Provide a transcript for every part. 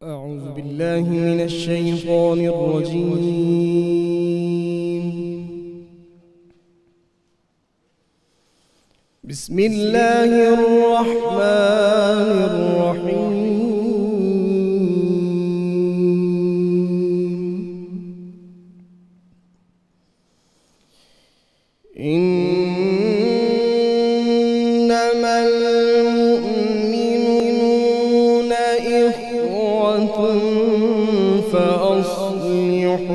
أعوذ بالله من الشيطان الرجيم. بسم الله الرحمن الرحيم. إنما المؤمنون إخوة فأصلحوا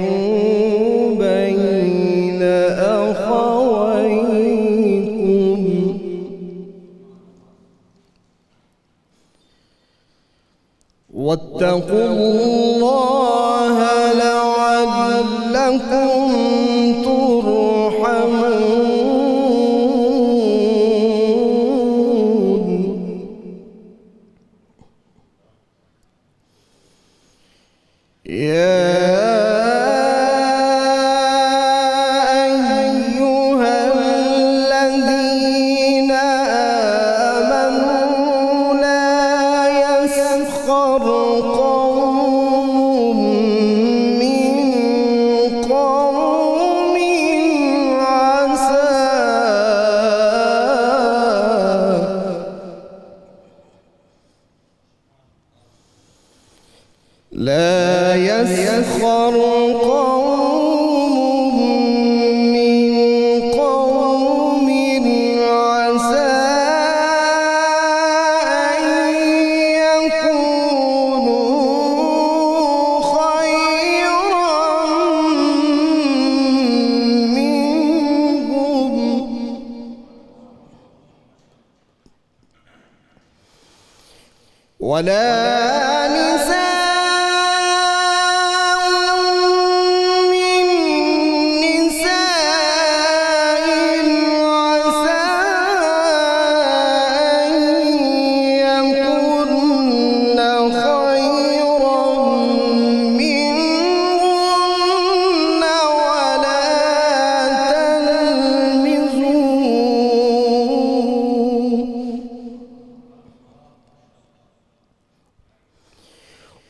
بين أخويكم واتقوا الله لعلكم ترحمون. يا أيها الذين آمنوا لا يسخر قوم من قوم عسى لا يسخر قوم من قوم عسى أن يكونوا خيرا منهم ولا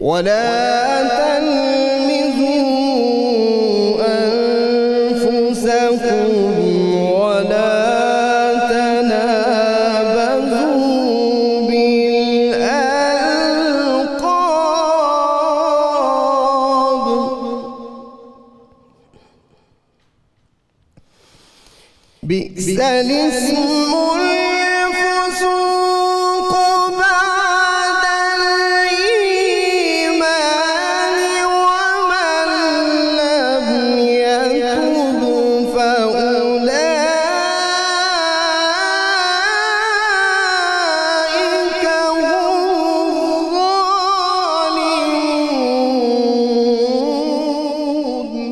ولا تلمزوا أنفسكم ولا تنابزوا بالألقاب بئس الاسم الفسوق بعد الإيمان ومن لم يتب فأولئك هم الظالمون.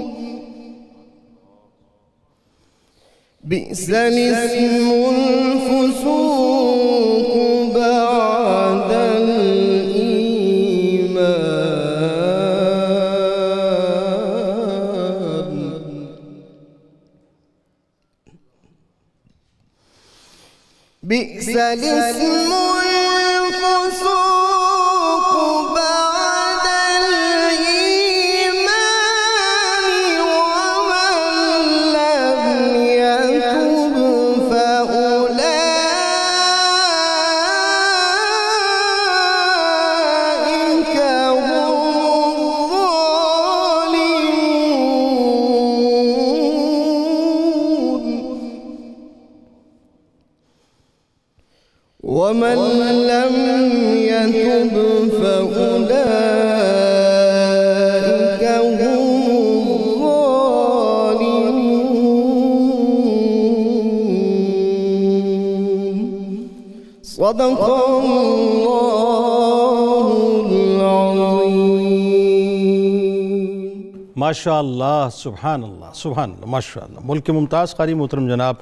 بئس الاسم الفسوق بعد الإيمان بئس الاسم الفسوق بعد الإيمان ومن لم يتب فأولئك هم الظالمون. ومن لم يتب فأولئك هم الظالمون. صدق الله العظيم. ماشاء اللہ، سبحان اللہ، سبحان اللہ، ماشاء اللہ. ملک کے ممتاز قاری محترم جناب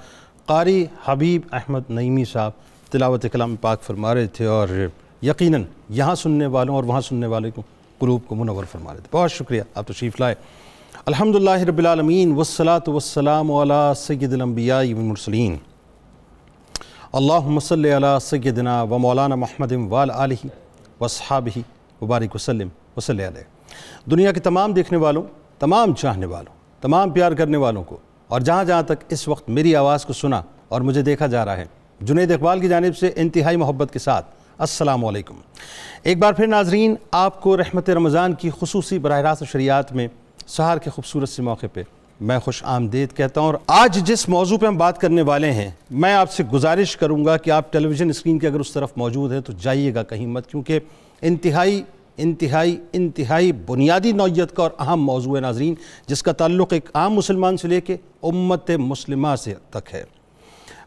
قاری حبیب احمد نعیمی صاحب تلاوت کلام پاک فرما رہے تھے، اور یقیناً یہاں سننے والوں اور وہاں سننے والے کو قلوب کو منور فرما رہے تھے. بہت شکریہ، آپ تشریف لائے. الحمدللہ رب العالمین والصلاة والسلام علی سید الانبیاء والمرسلین. اللہم صلی علی سیدنا و مولانا محمد وعلی آلہ واصحابہ وبارک وسلم وصلی علیہ۔ دنیا کے تمام دیکھنے والوں، تمام چاہنے والوں، تمام پیار کرنے والوں کو، اور جہاں جہاں تک اس وقت میری آواز کو سنا اور مجھے دیکھا جا رہا ہے، جنید اقبال کی جانب سے انتہائی محبت کے ساتھ السلام علیکم۔ ایک بار پھر ناظرین، آپ کو رحمت رمضان کی خصوصی براہ راست شریعت میں سحر کے خوبصورت سے موقع پہ میں خوش آمدید کہتا ہوں۔ اور آج جس موضوع پہ ہم بات کرنے والے ہیں، میں آپ سے گزارش کروں گا کہ آپ ٹیلی ویژن اسکرین کے اگر اس طرف موجود ہیں تو جائیے گا کہیں مت، کیونکہ انتہائی بنیادی نوعیت کا اور اہم موضوع ہے ناظرین، جس کا تعلق ایک عام مسلمان سے لے کے امت مسلمہ سے تک ہے۔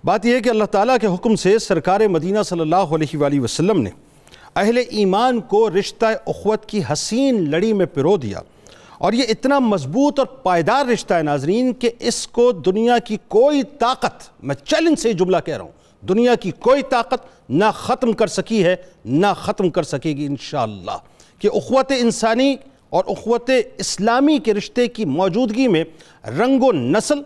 بات یہ ہے کہ اللہ تعالیٰ کے حکم سے سرکار مدینہ صلی اللہ علیہ وآلہ وسلم نے اہل ایمان کو رشتہ اخوت کی حسین لڑی میں پرو دیا، اور یہ اتنا مضبوط اور پائیدار رشتہ ہے ناظرین کہ اس کو دنیا کی کوئی طاقت، میں چیلنج سے یہ جملہ کہہ رہا ہوں، دنیا کی کوئی طاقت نہ ختم کر سکی ہے، نہ ختم کر سکے گی انشاءاللہ، کہ اخوت انسانی اور اخوت اسلامی کے رشتے کی موجودگی میں رنگ و نسل،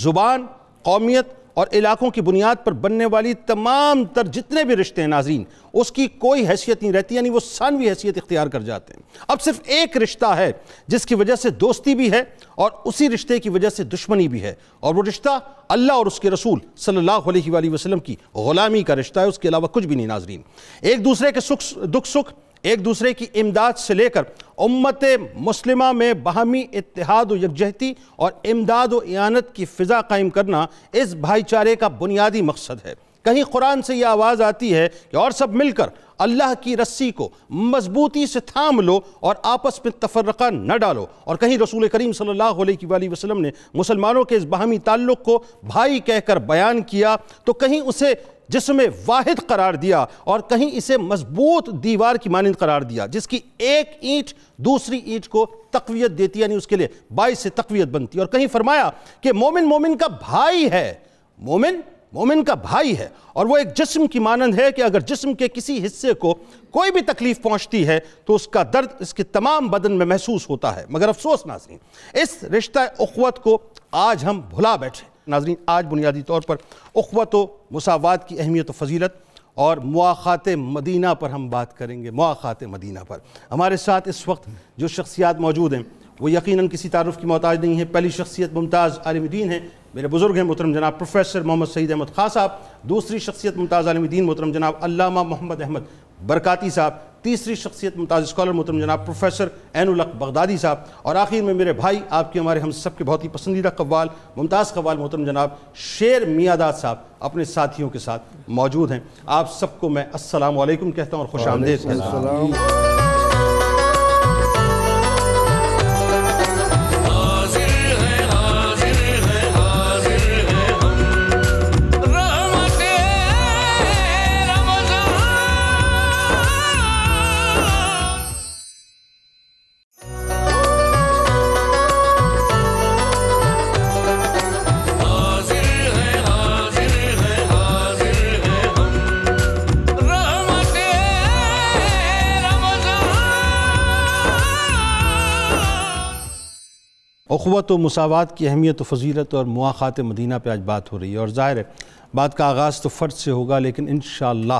زبان، قومیت اور علاقوں کی بنیاد پر بننے والی تمام تر جتنے بھی رشتے ہیں ناظرین، اس کی کوئی حیثیت نہیں رہتی، یعنی وہ ثانوی حیثیت اختیار کر جاتے ہیں۔ اب صرف ایک رشتہ ہے جس کی وجہ سے دوستی بھی ہے اور اسی رشتے کی وجہ سے دشمنی بھی ہے، اور وہ رشتہ اللہ اور اس کے رسول صلی اللہ علیہ وآلہ وسلم کی غلامی کا رشتہ ہے، اس کے علاوہ کچھ بھی نہیں ناظرین۔ ایک دوسرے کے دکھ سکھ، ایک دوسرے کی امداد سے لے کر امت مسلمہ میں باہمی اتحاد و یکجہتی اور امداد و اعانت کی فضا قائم کرنا اس بھائی چارے کا بنیادی مقصد ہے۔ کہیں قرآن سے یہ آواز آتی ہے کہ اور سب مل کر اللہ کی رسی کو مضبوطی سے تھام لو اور آپس میں تفرقہ نہ ڈالو، اور کہیں رسول کریم صلی اللہ علیہ وآلہ وسلم نے مسلمانوں کے اس باہمی تعلق کو بھائی کہہ کر بیان کیا، تو کہیں اسے جسم واحد قرار دیا اور کہیں اسے مضبوط دیوار کی مانند قرار دیا، جس کی ایک اینٹ دوسری اینٹ کو تقویت دیتی، یعنی اس کے لیے باعث سے تقویت بنتی، اور کہیں فرمایا کہ مومن کا بھائی ہے، مومن کا بھائی ہے، اور وہ ایک جسم کی مانند ہے کہ اگر جسم کے کسی حصے کو کوئی بھی تکلیف پہنچتی ہے تو اس کا درد اس کے تمام بدن میں محسوس ہوتا ہے۔ مگر افسوس ناظرین، اس رشتہ اخوت کو آج ہم بھلا بیٹھے۔ ناظرین، آج بنیادی طور پر اخوت و مساوات کی اہمیت و فضیلت اور مواخات مدینہ پر ہم بات کریں گے۔ مواخات مدینہ پر ہمارے ساتھ اس وقت جو شخصیات موجود ہیں وہ یقیناً کسی تعارف کی محتاج نہیں ہے۔ پہلی شخصیت ممتاز عالم دین ہے، میرے بزرگ ہیں محترم جناب پروفیسر محمد سعید احمد خان صاحب۔ دوسری شخصیت ممتاز عالم دین محترم جناب علامہ محمد احمد برکاتی صاحب۔ تیسری شخصیت ممتاز اسکالر محترم جناب پروفیسر عین الحق بغدادی صاحب، اور آخر میں میرے بھائی، آپ کے ہمارے ہم سب کے بہت ہی پسندیدہ قوال، ممتاز قوال محترم جناب شیر میاداد صاحب اپنے ساتھیوں کے ساتھ موجود ہیں۔ آپ سب کو میں السلام علیکم کہتا ہوں اور خوش آمدید کہتا ہوں۔ اخوت و مساوات کی اہمیت و فضیلت اور مواخات مدینہ پہ آج بات ہو رہی ہے، اور ظاہر ہے بات کا آغاز تو فرد سے ہوگا، لیکن انشاءاللہ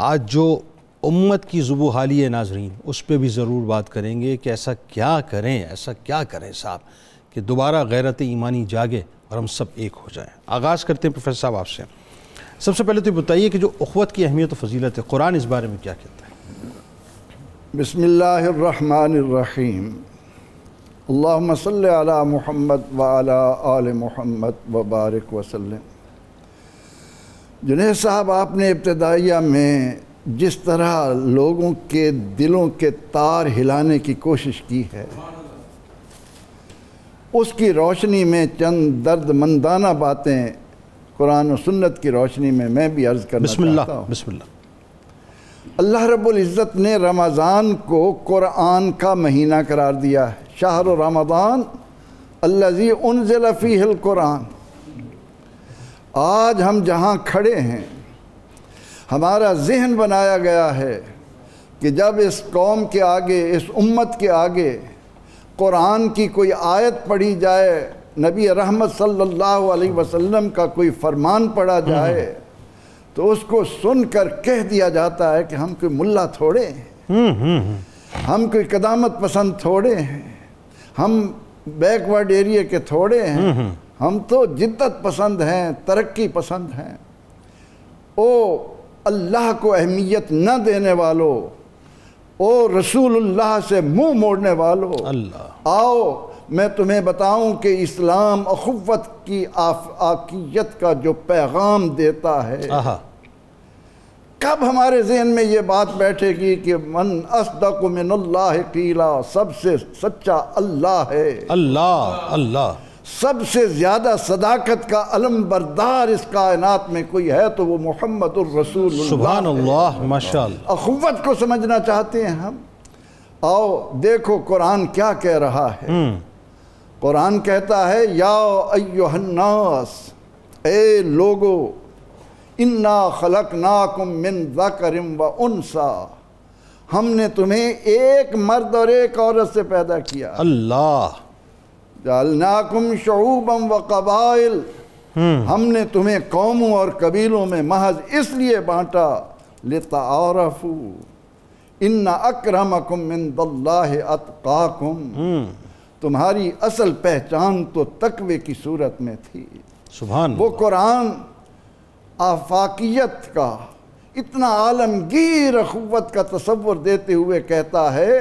آج جو امت کی ذبح حالی ہے ناظرین، اس پہ بھی ضرور بات کریں گے کہ ایسا کیا کریں صاحب کہ دوبارہ غیرت ایمانی جاگے اور ہم سب ایک ہو جائیں۔ آغاز کرتے ہیں پروفیسر صاحب آپ سے۔ سب سے پہلے تو بتائیے کہ جو اخوت کی اہمیت و فضیلت ہے، قرآن اس بارے میں کیا کہتا ہے؟ بسم اللہ الرحمن الرحیم، اللہم صلی علی محمد وعلی آل محمد وبارک وسلم۔ جنید صاحب، آپ نے ابتدائیہ میں جس طرح لوگوں کے دلوں کے تار ہلانے کی کوشش کی ہے، اس کی روشنی میں چند درد مندانہ باتیں قرآن و سنت کی روشنی میں بھی عرض کرنا چاہتا ہوں۔ بسم اللہ۔ اللہ رب العزت نے رمضان کو قرآن کا مہینہ قرار دیا ہے۔ شہر رمضان الذی انزل فیہ القرآن۔ آج ہم جہاں کھڑے ہیں، ہمارا ذہن بنایا گیا ہے کہ جب اس قوم کے آگے، اس امت کے آگے قرآن کی کوئی آیت پڑھی جائے، نبی رحمت صلی اللہ علیہ وسلم کا کوئی فرمان پڑھا جائے، تو اس کو سن کر کہہ دیا جاتا ہے کہ ہم کوئی ملا تھوڑے ہیں، ہم کوئی قدامت پسند تھوڑے ہیں، ہم بیکورڈ ایریا کے تھوڑے ہیں، ہم تو جدت پسند ہیں، ترقی پسند ہیں۔ او اللہ کو اہمیت نہ دینے والو، او رسول اللہ سے منہ موڑنے والو، اللہ آؤ میں تمہیں بتاؤں کہ اسلام اخوت کی آقیت کا جو پیغام دیتا ہے۔ آہا، کب ہمارے ذہن میں یہ بات بیٹھے گی کہ من اصدق من اللہ قیلا، سب سے سچا اللہ ہے، اللہ اللہ، سب سے زیادہ صداقت کا علم بردار اس کائنات میں کوئی ہے تو وہ محمد الرسول اللہ سبحان ہے۔ اللہ، ماشاءاللہ۔ اخوت کو سمجھنا چاہتے ہیں ہم؟ آؤ دیکھو قرآن کیا کہہ رہا ہے۔ قرآن کہتا ہے یا ایہا الناس، اے لوگو، انا خلقناکم من ذکر و انثی، ہم نے تمہیں ایک مرد اور ایک عورت سے پیدا کیا۔ اللہ، جعلناکم شعوبا و قبائل، ہم نے تمہیں قوموں اور قبیلوں میں محض اس لیے بانٹا لتعارفوا ان اکرمکم عند اللہ اتقاکم، تمہاری اصل پہچان تو تقوی کی صورت میں تھی۔ سبحان وہ اللہ، قرآن آفاقیت کا اتنا عالمگیر اخوت کا تصور دیتے ہوئے کہتا ہے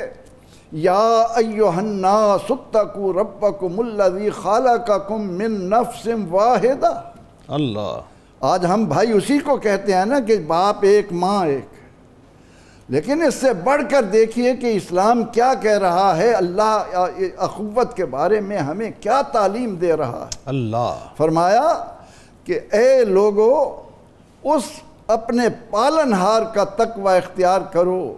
یا ایہا الناس اتقوا ربکم الذی خلقکم من نفس واحدہ۔ اللہ، آج ہم بھائی اسی کو کہتے ہیں نا کہ باپ ایک ماں ایک، لیکن اس سے بڑھ کر دیکھیے کہ اسلام کیا کہہ رہا ہے، اللہ اخوت کے بارے میں ہمیں کیا تعلیم دے رہا ہے۔ اللہ، فرمایا کہ اے لوگو، اس اپنے پالنہار کا تقوی اختیار کرو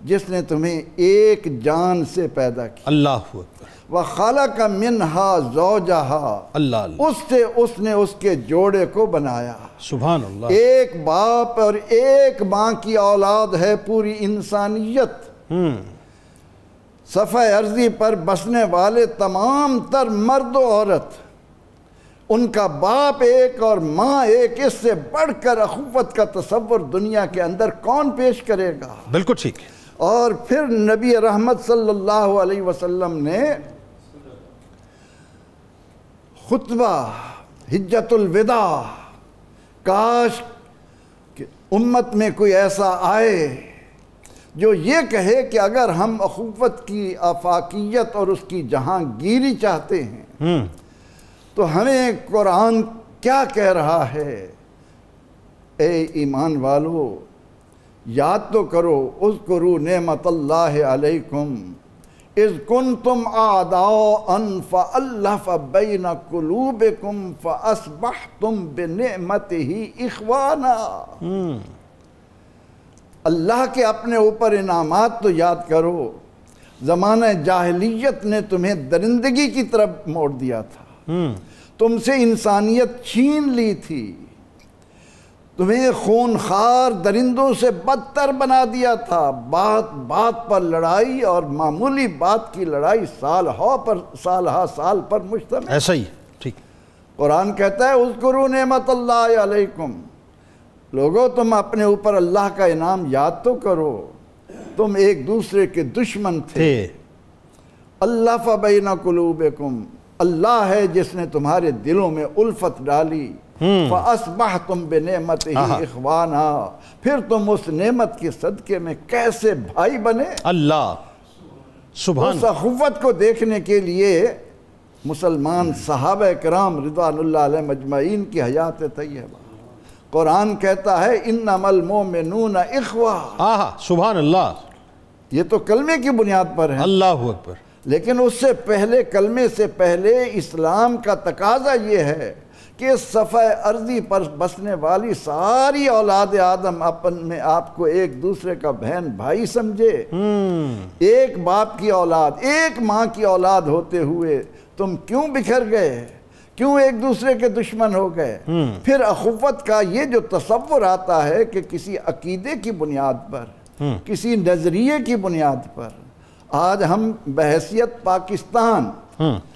جس نے تمہیں ایک جان سے پیدا کیا۔ اللہ اکبر، وَخَلَقَ مِنْهَا زَوْجَهَا، اللہ اللہ، اس سے اس نے اس کے جوڑے کو بنایا۔ سبحان اللہ، ایک باپ اور ایک ماں کی اولاد ہے پوری انسانیت۔ صفحہ ارضی پر بسنے والے تمام تر مرد و عورت، ان کا باپ ایک اور ماں ایک، اس سے بڑھ کر اخوت کا تصور دنیا کے اندر کون پیش کرے گا؟ بالکل ٹھیک ہے۔ اور پھر نبی رحمت صلی اللہ علیہ وسلم نے خطبہ حجت الوداع، کاش کہ امت میں کوئی ایسا آئے جو یہ کہے کہ اگر ہم اخوت کی آفاقیت اور اس کی جہانگیری چاہتے ہیں تو ہمیں قرآن کیا کہہ رہا ہے۔ اے ایمان والو، یاد تو کرو، اذکروا نعمت اللہ علیکم اذ کنتم اعداء فألف بین قلوبکم فاصبحتم بنعمتہ اخوانا۔ اللہ کے اپنے اوپر انعامات تو یاد کرو۔ زمانہ جاہلیت نے تمہیں درندگی کی طرف موڑ دیا تھا، تم سے انسانیت چھین لی تھی، تمہیں خونخوار درندوں سے بدتر بنا دیا تھا۔ بات بات پر لڑائی اور معمولی بات کی لڑائی سال پر مشتمل۔ ایسا ہی، ٹھیک۔ قرآن کہتا ہے اذکروا نعمت اللہ علیکم، لوگو تم اپنے اوپر اللہ کا انعام یاد تو کرو۔ تم ایک دوسرے کے دشمن تھے، الف بین قلوبکم، اللہ ہے جس نے تمہارے دلوں میں الفت ڈالی۔ فَأَصْبَحْتُمْ بِنِعْمَتِهِ إِخْوَانًا، پھر تم اس نعمت کے صدقے میں کیسے بھائی بنے۔ اللہ، سبحان اس اخوت کو دیکھنے کے لیے مسلمان صحابہ کرام رضوان اللہ علیہ مجمعین کی حیات طیبہ، قرآن کہتا ہے اِنَّمَا الْمُؤْمِنُونَ إِخْوَةٌ، آہا، سبحان اللہ، یہ تو کلمے کی بنیاد پر ہے، اللہ اکبر۔ لیکن اس سے پہلے، کلمے سے پہلے اسلام کا تقاضا یہ ہے کہ صفحہ ارضی پر بسنے والی ساری اولاد آدم اپن میں آپ کو ایک دوسرے کا بہن بھائی سمجھے۔ ایک باپ کی اولاد، ایک ماں کی اولاد ہوتے ہوئے تم کیوں بکھر گئے، کیوں ایک دوسرے کے دشمن ہو گئے؟ پھر اخوت کا یہ جو تصور آتا ہے کہ کسی عقیدے کی بنیاد پر، کسی نظریے کی بنیاد پر، آج ہم بحیثیت پاکستان،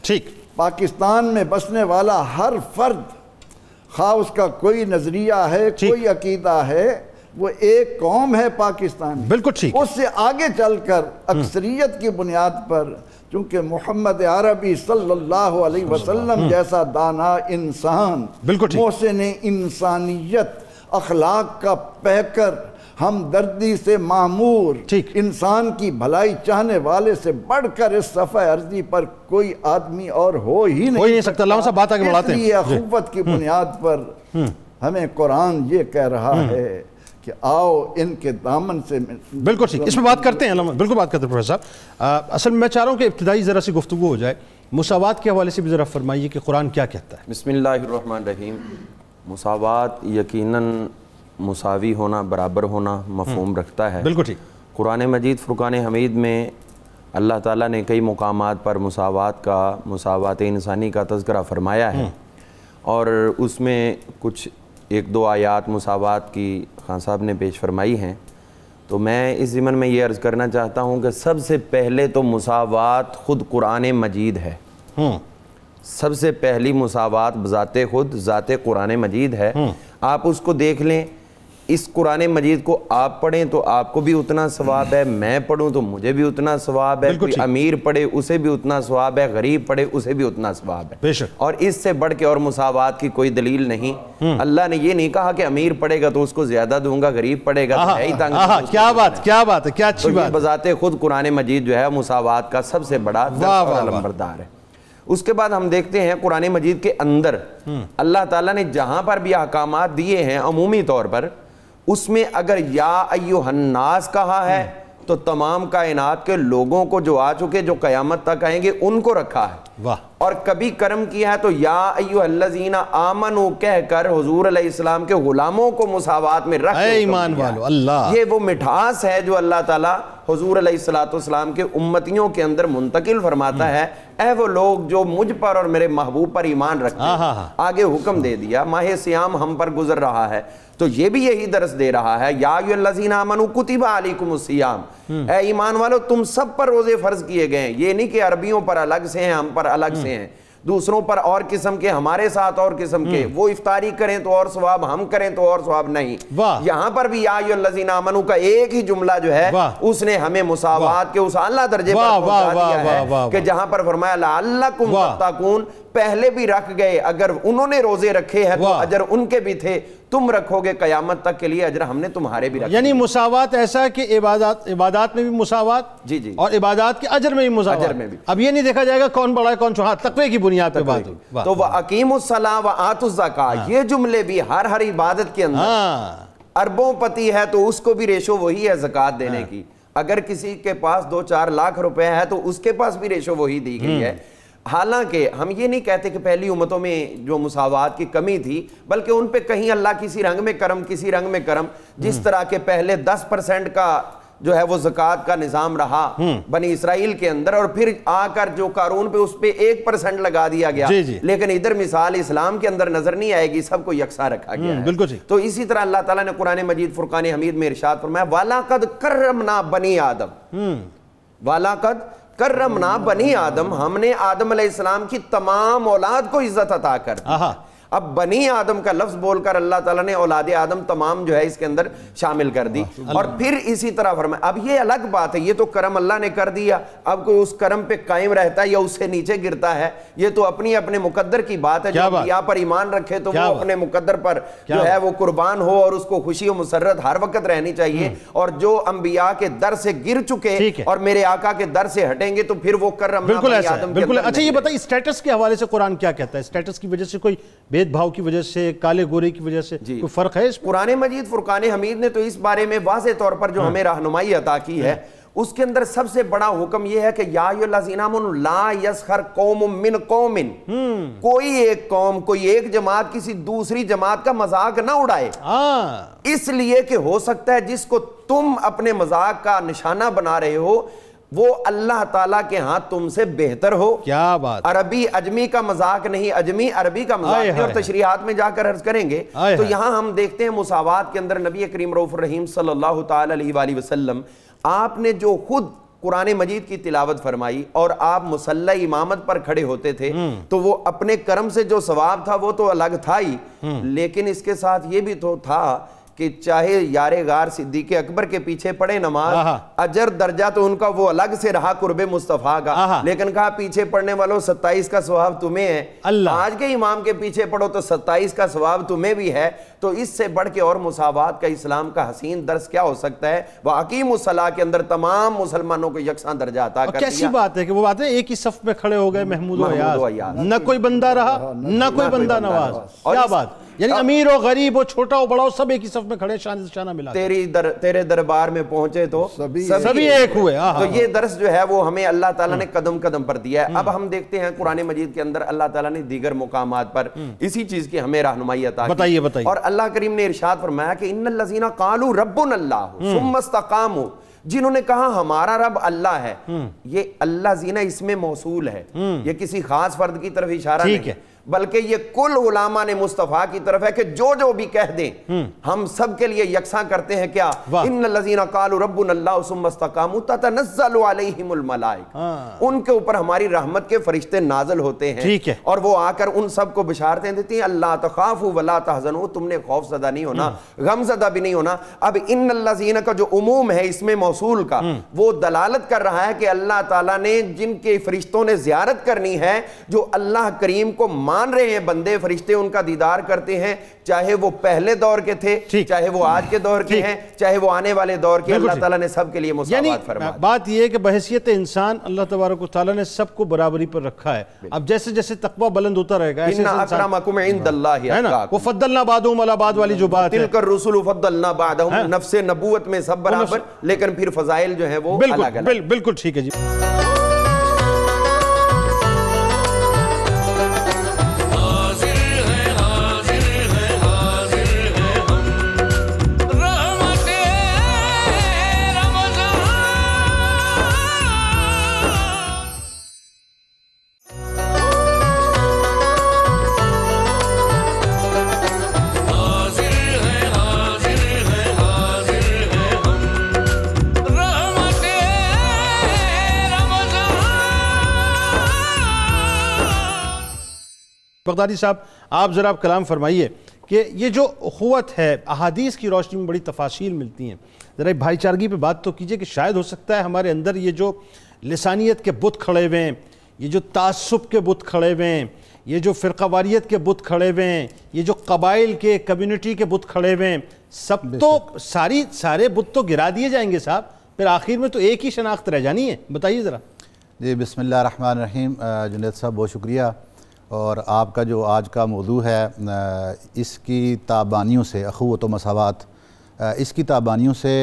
ٹھیک، پاکستان میں بسنے والا ہر فرد، خواہ اس کا کوئی نظریہ ہے، کوئی عقیدہ ہے، وہ ایک قوم ہے پاکستان، بالکل ٹھیک، اس سے آگے چل کر اکثریت کی بنیاد پر، چونکہ محمد عربی صلی اللہ علیہ وسلم جیسا دانا انسان، محسن انسانیت، اخلاق کا پیکر، ہمدردی سے معمور، انسان کی بھلائی چاہنے والے سے بڑھ کر اس صفحہ ارضی پر کوئی آدمی اور ہو ہی نہیں سکتا۔ علامہ صاحب بات آگے بڑھاتے ہیں۔ اس لیے اخوت کی بنیاد پر ہمیں قرآن یہ کہہ رہا ہے کہ آؤ ان کے دامن سے۔ بالکل ٹھیک، اس میں بات کرتے ہیں علامہ، بالکل بات کرتے ہیں پروفیسر صاحب۔ اصل میں چاہ رہا ہوں کہ ابتدائی ذرا سی گفتگو ہو جائے، مساوات کے حوالے سے بھی ذرا فرمائیے کہ قرآن کیا کہتا ہے۔ بسم اللہ الرحمن الرحیم۔ مساوات یقیناً مساوی ہونا، برابر ہونا مفہوم رکھتا ہے۔ بالکل ٹھیک۔ قرآن مجید فرقان حمید میں اللہ تعالیٰ نے کئی مقامات پر مساوات انسانی کا تذکرہ فرمایا ہے، اور اس میں کچھ ایک دو آیات مساوات کی خان صاحب نے پیش فرمائی ہیں۔ تو میں اس ضمن میں یہ عرض کرنا چاہتا ہوں کہ سب سے پہلے تو مساوات خود قرآن مجید ہے۔ سب سے پہلی مساوات بذات خود ذات قرآن مجید ہے۔ آپ اس کو دیکھ لیں، اس قرآن مجید کو آپ پڑھیں تو آپ کو بھی اتنا ثواب ہے، میں پڑھوں تو مجھے بھی اتنا ثواب ہے، کوئی امیر پڑھے اسے بھی اتنا ثواب ہے، غریب پڑھے اسے بھی اتنا ثواب ہے، اور اس سے بڑھ کے اور مساوات کی کوئی دلیل نہیں۔ اللہ نے یہ نہیں کہا کہ امیر پڑھے گا تو اس کو زیادہ دوں گا، غریب پڑھے گا تو ہے ہی تنگ۔ کیا بات، کیا بات ہے، کیا اچھی بات۔ بذات خود قرآن مجید جو ہے مساوات کا سب سے بڑا نمبردار ہے۔ اس کے بعد ہم دیکھتے ہیں قرآن مجید کے اندر اللہ تعالیٰ نے جہاں پر بھی احکامات دیے ہیں عمومی طور پر، اس میں اگر یا ایھا الناس کہا ہے تو تمام کائنات کے لوگوں کو جو آ چکے، جو قیامت تک آئیں گے، ان کو رکھا ہے۔ اور کبھی کرم کیا ہے تو یا ایھا الذین آمنوا کہہ کر حضور علیہ السلام کے غلاموں کو مساوات میں رکھ اے ایمان والو، اللہ، یہ وہ مٹھاس ہے جو اللہ تعالیٰ حضور علیہ السلام کے امتیوں کے اندر منتقل فرماتا ہے۔ اے وہ لوگ جو مجھ پر اور میرے محبوب پر ایمان رکھتے ہیں، آگے حکم دے دیا، ماہ سیام ہم پر گزر رہا ہے تو یہ بھی یہی درس دے رہا ہے، یا ایھا الذین آمنوا کتب علیکم الصیام، اے ایمان والو تم سب پر روزے فرض کیے گئے ہیں۔ یہ نہیں کہ عربیوں پر الگ سے ہیں، ہم پر الگ سے ہیں، دوسروں پر اور قسم کے، ہمارے ساتھ اور قسم کے، وہ افطاری کریں تو اور ثواب، ہم کریں تو اور ثواب نہیں۔ یہاں پر بھی یا ایھا الذین آمنوا کا ایک ہی جملہ جو ہے اس نے ہمیں مساوات کے اس اعلیٰ درجے پر پہنچا دیا ہے کہ جہاں پر فرمایا لعلکم تتقون، پہلے بھی رکھ گئے، اگر انہوں نے روزے رکھے ہیں تو اجر ان کے بھی تھے، تم رکھو گے قیامت تک کے لیے اجر ہم نے تمہارے بھی رکھا۔ یعنی مساوات ایسا کہ عبادات میں بھی مساوات، جی، اور عبادات کے اجر میں بھی مساوات۔ اب یہ نہیں دیکھا جائے گا کون بڑا ہے کون چھوٹا، تقوی کی بنیاد پہ بات ہوگی۔ تو وَأَقِیمُوا الصَّلَاةَ وَآتُوا الزَّکَاۃَ، یہ جملے بھی ہر عبادت کے اندر، اربوں پتی ہے تو اس کو بھی ریشو وہی ہے زکوٰۃ دینے کی، اگر کسی کے پاس 2-4 لاکھ روپے ہے تو اس کے پاس بھی ریشو وہی دی گئی ہے۔ حالانکہ ہم یہ نہیں کہتے کہ پہلی امتوں میں جو مساوات کی کمی تھی، بلکہ ان پہ کہیں اللہ کسی رنگ میں کرم، کسی رنگ میں کرم، جس طرح کے پہلے 10% کا جو ہے وہ زکوٰۃ کا نظام رہا بنی اسرائیل کے اندر، اور پھر آ کر جو قارون پہ اس پہ 1% لگا دیا گیا، لیکن ادھر مثال اسلام کے اندر نظر نہیں آئے گی، سب کو یکساں رکھا گیا ہے۔ تو اسی طرح اللہ تعالیٰ نے قرآن مجید فرقان حمید میں ارشاد فرمایا وَلَقَدْ كَرَّمْنَا بَنِي آدم، وَلَقَدْ کرمنا بنی آدم، ہم نے آدم علیہ السلام کی تمام اولاد کو عزت عطا کر دی۔ اب بنی آدم کا لفظ بول کر اللہ تعالیٰ نے اولاد آدم تمام جو ہے اس کے اندر شامل کر دی، اور پھر اسی طرح فرمایا اب یہ الگ بات ہے، یہ تو کرم اللہ نے کر دیا، اب کوئی اس کرم پہ قائم رہتا ہے یا اس سے نیچے گرتا ہے، یہ تو اپنے مقدر کی بات ہے۔ جو انبیاء پر ایمان رکھے تو وہ اپنے مقدر پر جو ہے وہ قربان ہو، اور اس کو خوشی و مسرت ہر وقت رہنی چاہیے، اور جو انبیاء کے در سے گر چکے اور میرے آقا کے در سے ہٹیں گے تو پھر وہ کرم بنی آدم کے اندر۔ اچھا یہ بتائیے اسٹیٹس کے حوالے سے قرآن کیا کہتا ہے؟ اسٹیٹس کی وجہ سے کوئی بھید بھاؤ کی وجہ سے، کالے گورے کی وجہ سے کوئی فرق ہے؟ قرآن مجید فرقان حمید نے تو اس بارے میں واضح طور پر جو ہمیں رہنمائی عطا کی ہے، اس کے اندر سب سے بڑا حکم یہ ہے کہ یا ایھا الذین آمنوا لا یسخر قوم من قوم، کوئی ایک قوم، کوئی ایک جماعت کسی دوسری جماعت کا مذاق نہ اڑائے، اس لیے کہ ہو سکتا ہے جس کو تم اپنے مذاق کا نشانہ بنا رہے ہو وہ اللہ تعالیٰ کے ہاں تم سے بہتر ہو۔ کیا بات، عربی اجمی کا مذاق نہیں، اجمی عربی کا مذاق نہیں، اور تشریحات میں جا کر عرض کریں گے۔ تو یہاں ہم دیکھتے ہیں مساوات کے اندر نبی کریم رؤوف الرحیم صلی اللہ تعالی علیہ وآلہ وسلم، آپ نے جو خود قرآن مجید کی تلاوت فرمائی اور آپ مصلی امامت پر کھڑے ہوتے تھے تو وہ اپنے کرم سے جو ثواب تھا وہ تو الگ تھا ہی، لیکن اس کے ساتھ یہ بھی تو تھا کہ کہ چاہے یار غار صدیق اکبر کے پیچھے پڑھے نماز، اجر درجہ تو ان کا وہ الگ سے رہا قرب مصطفیٰ کا، لیکن کہا پیچھے پڑھنے والوں 27 کا ثواب تمہیں ہے، آج کے امام کے پیچھے پڑھو تو 27 کا ثواب تمہیں بھی ہے۔ تو اس سے بڑھ کے اور مساوات کا اسلام کا حسین درس کیا ہو سکتا ہے؟ وَأَقِیمُوا الصَّلَاةَ کے اندر تمام مسلمانوں کو یکساں درجہ عطا کر دیا۔ کیسی بات ہے کہ وہ بات ہے ایک ہی صف میں کھڑے ہو گئے محمود و ایاز، نہ کوئی بندہ رہا نہ کوئی بندہ نواز، کیا بات، یعنی امیر ہو غریب ہو چھوٹا ہو بڑا ہو سب ایک ہی صف میں کھڑے شان سے شانہ ملا، تیرے دربار میں پہنچے تو سبھی ایک ہوئے۔ تو یہ درس جو ہے وہ ہمیں اللہ تعالیٰ نے قدم قدم پر دیا ہے۔ اب ہم دیکھتے ہیں قرآن مجید کے اندر اللہ تعالیٰ نے دیگر مقامات پر اسی چیز کی ہمیں رہنمائی عطا کی۔ بتائیے۔ اور اللہ کریم نے ارشاد فرمایا کہ ان الذین قالوا ربنا اللہ ثم استقاموا، جنہوں نے کہا ہمارا رب اللہ ہے، یہ اللہ زینہ اس میں موصول ہے، یہ کسی خاص فرد کی طرف اشارہ نہیں ہے، بلکہ یہ کل علماء نے مصطفیٰ کی طرف ہے کہ جو بھی کہہ دیں ہم سب کے لیے یکساں کرتے ہیں۔ کیا؟ ان الذین قالوا ربنا اللہ ثم استقاموا تتنزل علیہم الملائکہ، ان کے اوپر ہماری رحمت کے فرشتے نازل ہوتے ہیں اور وہ آ کر ان سب کو بشارتیں دیتی ہیں، اللہ تخافوا ولا تحزنوا، تم نے خوف زدہ نہیں ہونا، غم زدہ بھی نہیں ہونا۔ اب ان الذین کا جو عموم ہے اس میں موصول کا، وہ دلالت کر رہا ہے کہ اللہ تعالیٰ نے جن کے فرشتوں نے زیارت کرنی ہے، جو اللہ کریم کو مان رہے ہیں بندے، فرشتے ان کا دیدار کرتے ہیں، چاہے وہ پہلے دور کے تھے، چاہے وہ آج کے دور کے ہیں، چاہے وہ آنے والے دور کے، اللہ تعالیٰ نے سب کے لیے مساوات فرمایا۔ بات یہ ہے کہ بحیثیت انسان اللہ تبارک و تعالیٰ نے سب کو برابری پر رکھا ہے۔ اب جیسے جیسے تقوی بلند ہوتا رہے گا، ان اکرمکم عند اللہ اتقاکم، وفضلنا بعضهم علی بعض والی جو بات ہے، تلک الرسل فضلنا بعضهم، نفس نبوت میں سب برابر، لیکن پھر فضائل جو ہیں وہ الگ الگ۔ بالکل ٹھیک ہے جی۔ بغدادی صاحب آپ ذرا کلام فرمائیے کہ یہ جو اخوت ہے احادیث کی روشنی میں بڑی تفاصیل ملتی ہیں، ذرا بھائی چارگی پہ بات تو کیجئے کہ شاید ہو سکتا ہے ہمارے اندر یہ جو لسانیت کے بت کھڑے ہوئے ہیں، یہ جو تعصب کے بت کھڑے ہوئے ہیں، یہ جو فرقہ واریت کے بت کھڑے ہوئے ہیں، یہ جو قبائل کے کمیونٹی کے بت کھڑے ہوئے ہیں، سب تو سارے بت تو گرا دیے جائیں گے صاحب، پھر آخر میں تو ایک ہی شناخت رہ جانی ہے، بتائیے ذرا۔ جی بسم اللہ الرحمن الرحیم۔ جنید صاحب بہت شکریہ، اور آپ کا جو آج کا موضوع ہے اس کی تابانیوں سے، اخوت و مساوات، اس کی تابانیوں سے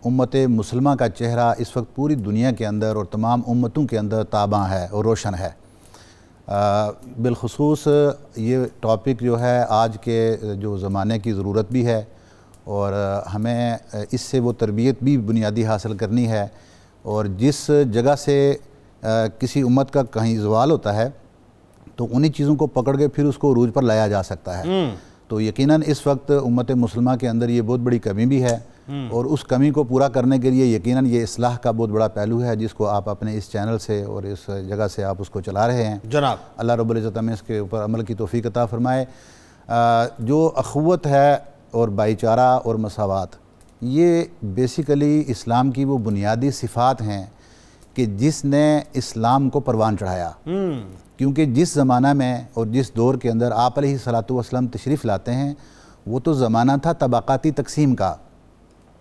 امت مسلمہ کا چہرہ اس وقت پوری دنیا کے اندر اور تمام امتوں کے اندر تاباں ہے اور روشن ہے۔ بالخصوص یہ ٹاپک جو ہے آج کے جو زمانے کی ضرورت بھی ہے، اور ہمیں اس سے وہ تربیت بھی بنیادی حاصل کرنی ہے، اور جس جگہ سے کسی امت کا کہیں زوال ہوتا ہے تو انہی چیزوں کو پکڑ کے پھر اس کو عروج پر لایا جا سکتا ہے۔ تو یقیناً اس وقت امت مسلمہ کے اندر یہ بہت بڑی کمی بھی ہے، اور اس کمی کو پورا کرنے کے لیے یقیناً یہ اصلاح کا بہت بڑا پہلو ہے، جس کو آپ اپنے اس چینل سے اور اس جگہ سے آپ اس کو چلا رہے ہیں جناب۔ اللہ رب العزت ہمیں اس کے اوپر عمل کی توفیق عطا فرمائے۔ جو اخوت ہے اور بھائی چارہ اور مساوات، یہ بیسیکلی اسلام کی وہ بنیادی صفات ہیں کہ جس نے اسلام کو پروان چڑھایا، کیونکہ جس زمانہ میں اور جس دور کے اندر آپ علیہ الصلوۃ والسلام تشریف لاتے ہیں، وہ تو زمانہ تھا طبقاتی تقسیم کا،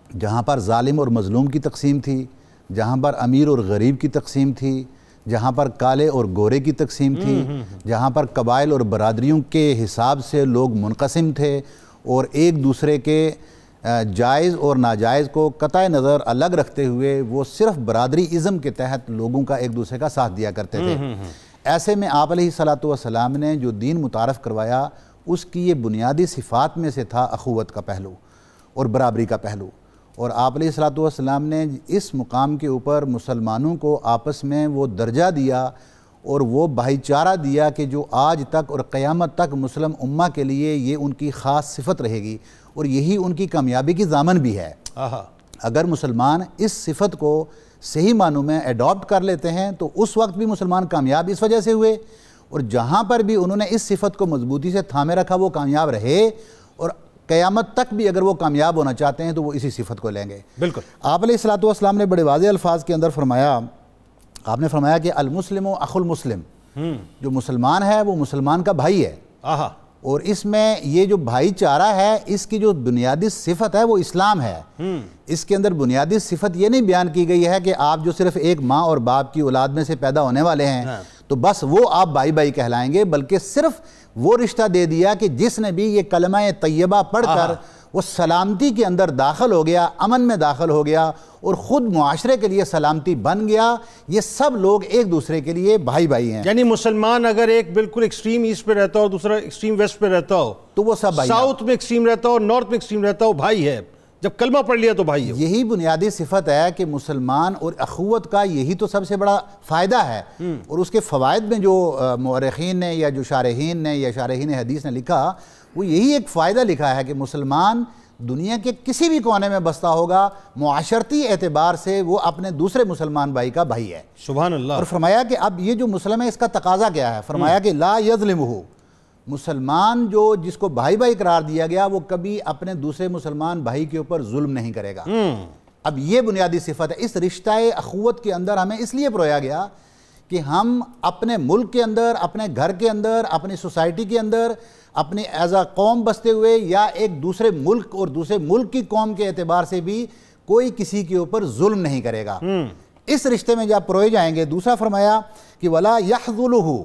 جہاں پر ظالم اور مظلوم کی تقسیم تھی، جہاں پر امیر اور غریب کی تقسیم تھی، جہاں پر کالے اور گورے کی تقسیم تھی، جہاں پر قبائل اور برادریوں کے حساب سے لوگ منقسم تھے، اور ایک دوسرے کے جائز اور ناجائز کو قطع نظر الگ رکھتے ہوئے وہ صرف برادری ازم کے تحت لوگوں کا ایک دوسرے کا ساتھ دیا کرتے تھے۔ ایسے میں آپ علیہ الصلوۃ والسلام نے جو دین متعارف کروایا، اس کی یہ بنیادی صفات میں سے تھا اخوت کا پہلو اور برابری کا پہلو، اور آپ علیہ الصلوۃ والسلام نے اس مقام کے اوپر مسلمانوں کو آپس میں وہ درجہ دیا اور وہ بھائی چارہ دیا کہ جو آج تک اور قیامت تک مسلم امہ کے لیے یہ ان کی خاص صفت رہے گی، اور یہی ان کی کامیابی کی ضامن بھی ہے۔ اگر مسلمان اس صفت کو صحیح معنوں میں ایڈاپٹ کر لیتے ہیں تو اس وقت بھی مسلمان کامیاب اس وجہ سے ہوئے، اور جہاں پر بھی انہوں نے اس صفت کو مضبوطی سے تھامے رکھا وہ کامیاب رہے، اور قیامت تک بھی اگر وہ کامیاب ہونا چاہتے ہیں تو وہ اسی صفت کو لیں گے۔ بالکل۔ آپ علیہ الصلوۃ والسلام نے بڑے واضح الفاظ کے اندر فرمایا، آپ نے فرمایا کہ المسلم اخو المسلم، جو مسلمان ہے وہ مسلمان کا بھائی ہے، اور اس میں یہ جو بھائی چارہ ہے اس کی جو بنیادی صفت ہے وہ اسلام ہے۔ اس کے اندر بنیادی صفت یہ نہیں بیان کی گئی ہے کہ آپ جو صرف ایک ماں اور باپ کی اولاد میں سے پیدا ہونے والے ہیں تو بس وہ آپ بھائی بھائی کہلائیں گے، بلکہ صرف وہ رشتہ دے دیا کہ جس نے بھی یہ کلمہ طیبہ پڑھ کر وہ سلامتی کے اندر داخل ہو گیا، امن میں داخل ہو گیا اور خود معاشرے کے لیے سلامتی بن گیا، یہ سب لوگ ایک دوسرے کے لیے بھائی بھائی ہیں۔ یعنی مسلمان اگر ایک بالکل ایکسٹریم ایسٹ پہ رہتا ہو، دوسرا ایکسٹریم ویسٹ پہ رہتا ہو، تو وہ سب بھائی، ساؤتھ میں ایکسٹریم رہتا ہو اور نارتھ میں ایکسٹریم رہتا ہو، بھائی ہے، جب کلمہ پڑھ لیا تو بھائی ہے۔ یہی بنیادی صفت ہے کہ مسلمان اور اخوت کا یہی تو سب سے بڑا فائدہ ہے، اور اس کے فوائد میں جو مورخین نے یا جو شارحین نے یا شارحین حدیث نے لکھا وہ یہی ایک فائدہ لکھا ہے کہ مسلمان دنیا کے کسی بھی کونے میں بستا ہوگا، معاشرتی اعتبار سے وہ اپنے دوسرے مسلمان بھائی کا بھائی ہے۔ سبحان اللہ۔ اور فرمایا کہ اب یہ جو مسلم ہے اس کا تقاضا کیا ہے؟ فرمایا کہ لا یظلمہ، مسلمان جو جس کو بھائی بھائی قرار دیا گیا وہ کبھی اپنے دوسرے مسلمان بھائی کے اوپر ظلم نہیں کرے گا۔ اب یہ بنیادی صفت ہے اس رشتہ اخوت کے اندر، ہمیں اس لیے پرویا گیا کہ ہم اپنے ملک کے اندر، اپنے گھر کے اندر، اپنی سوسائٹی کے اندر، اپنے ایز اے قوم بستے ہوئے یا ایک دوسرے ملک اور دوسرے ملک کی قوم کے اعتبار سے بھی کوئی کسی کے اوپر ظلم نہیں کرے گا۔ اس رشتے میں جب پروئے جائیں گے، دوسرا فرمایا کہ وَلَا يَحْذُلُهُ،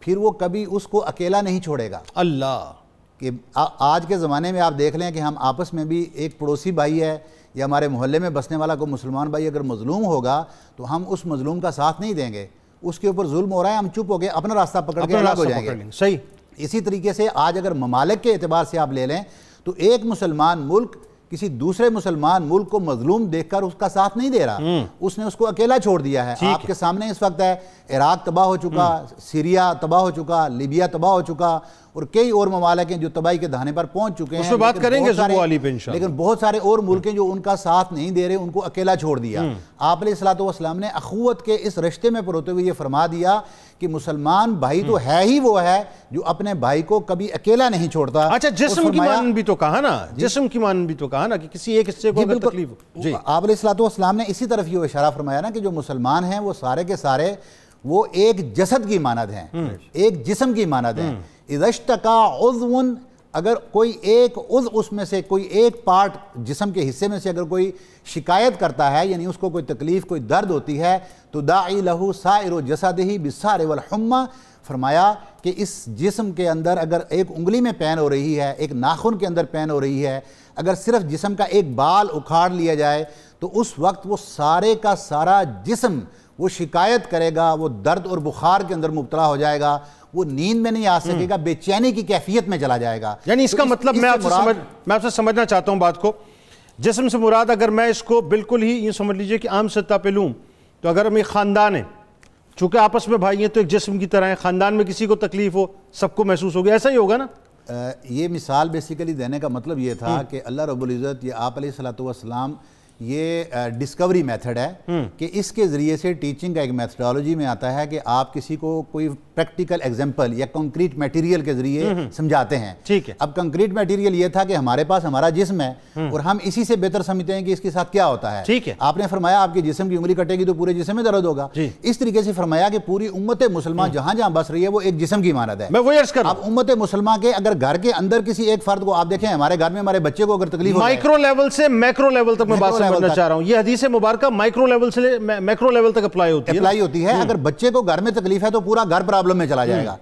پھر وہ کبھی اس کو اکیلا نہیں چھوڑے گا۔ اللہ، کہ آج کے زمانے میں آپ دیکھ لیں کہ ہم آپس میں بھی ایک پڑوسی بھائی ہے یا ہمارے محلے میں بسنے والا کوئی مسلمان بھائی اگر مظلوم ہوگا تو ہم اس مظلوم کا ساتھ نہیں دیں گے، اس کے اوپر ظلم ہو رہا ہے ہم چپ ہو گئے، اپنا راستہ پکڑ کے الگ ہو جائیں گے۔ صحیح۔ اسی طریقے سے آج اگر ممالک کے اعتبار سے آپ لے لیں تو ایک مسلمان ملک کسی دوسرے مسلمان ملک کو مظلوم دیکھ کر اس کا ساتھ نہیں دے رہا، اس نے اس کو اکیلا چھوڑ دیا ہے۔ آپ کے سامنے اس وقت ہے عراق تباہ ہو چکا، سیریا تباہ ہو چکا، لیبیا تباہ ہو چکا، اور کئی اور ممالک ہیں جو تباہی کے دہانے پر پہنچ چکے ہیں۔ اس پہ بات کریں گے زبو علی پہ انشاءاللہ۔ لیکن بہت سارے اور ملک ہیں جو ان کا ساتھ نہیں دے رہے، ان کو اکیلا چھوڑ دیا۔ آپ علیہ الصلوۃ والسلام نے اخوت کے اس رشتے میں پروتے ہوئے یہ فرما دیا کہ مسلمان بھائی تو ہے ہی وہ ہے جو اپنے بھائی کو کبھی اکیلا نہیں چھوڑتا۔ اچھا، جسم کی مانند بھی تو کہا نا، جسم کی مانند بھی تو کہا نا کہ کسی ایک حصے کو اگر تکلیف ہو۔ جی، آپ علیہ الصلوۃ والسلام نے اسی طرف یہ اشارہ فرمایا نا کہ جو مسلمان ہیں وہ سارے کے سارے وہ ایک جسد کی مانند ہیں، ایک جسم کی مانند ہیں۔ اذا اشتکا عضو، اگر کوئی ایک عضو اس میں سے کوئی ایک پارٹ جسم کے حصے میں سے اگر کوئی شکایت کرتا ہے، یعنی اس کو کوئی تکلیف کوئی درد ہوتی ہے تو داعی لہو سائر جسدہ بالسہر والحمى، فرمایا کہ اس جسم کے اندر اگر ایک انگلی میں پین ہو رہی ہے، ایک ناخن کے اندر پین ہو رہی ہے، اگر صرف جسم کا ایک بال اکھاڑ لیا جائے تو اس وقت وہ سارے کا سارا جسم وہ شکایت کرے گا، وہ درد اور بخار کے اندر مبتلا ہو جائے گا، وہ نیند میں نہیں آ سکے گا، بے چینی کی کیفیت میں چلا جائے گا۔ یعنی اس کا مطلب میں آپ سے سمجھنا چاہتا ہوں بات کو، جسم سے مراد اگر میں اس کو بالکل ہی یہ سمجھ لیجئے کہ عام سطح پہ لوں تو اگر ہم ایک خاندان ہیں، چونکہ آپس میں بھائی ہیں تو ایک جسم کی طرح ہیں، خاندان میں کسی کو تکلیف ہو سب کو محسوس ہوگی، ایسا ہی ہوگا نا؟ یہ مثال بیسیکلی دینے کا مطلب یہ تھا کہ اللہ رب العزت یا آپ علیہ الصلوۃ والسلام یہ ڈسکوری میتھڈ ہے کہ اس کے ذریعے سے ٹیچنگ کا ایک میتھڈالوجی میں آتا ہے کہ آپ کسی کو کوئی پریکٹیکل ایگزامپل یا کنکریٹ میٹیریل کے ذریعے سمجھاتے ہیں۔ ٹھیک ہے، اب کنکریٹ میٹیریل یہ تھا کہ ہمارے پاس ہمارا جسم ہے اور ہم اسی سے بہتر سمجھتے ہیں کہ اس کے ساتھ کیا ہوتا ہے۔ ٹھیک ہے، آپ نے فرمایا آپ کی جسم کی انگلی کٹے گی تو پورے جسم میں درد ہوگا، اس طریقے سے فرمایا کہ پوری امت مسلمان جہاں جہاں بس رہی ہے وہ ایک جسم کی مانند ہے۔ میں وہی عرض کر رہا ہوں، اب امت مسلمان کے اگر گھر کے اندر کسی ایک فرد کو آپ دیکھیں، ہمارے گھر میں ہمارے بچے کو اگر تکلیف ہو مائکرو لیول سے میکرو لیول تک میں بات سمجھنا چاہ رہا ہوں، یہ حدیث مبارکہ مائکرو لیول سے میکرو لیول تک اپلائی ہوتی ہے۔ اگر بچے کو گھر میں تکلیف ہے تو پورا گھر پرابلم میں چلا جائے گا۔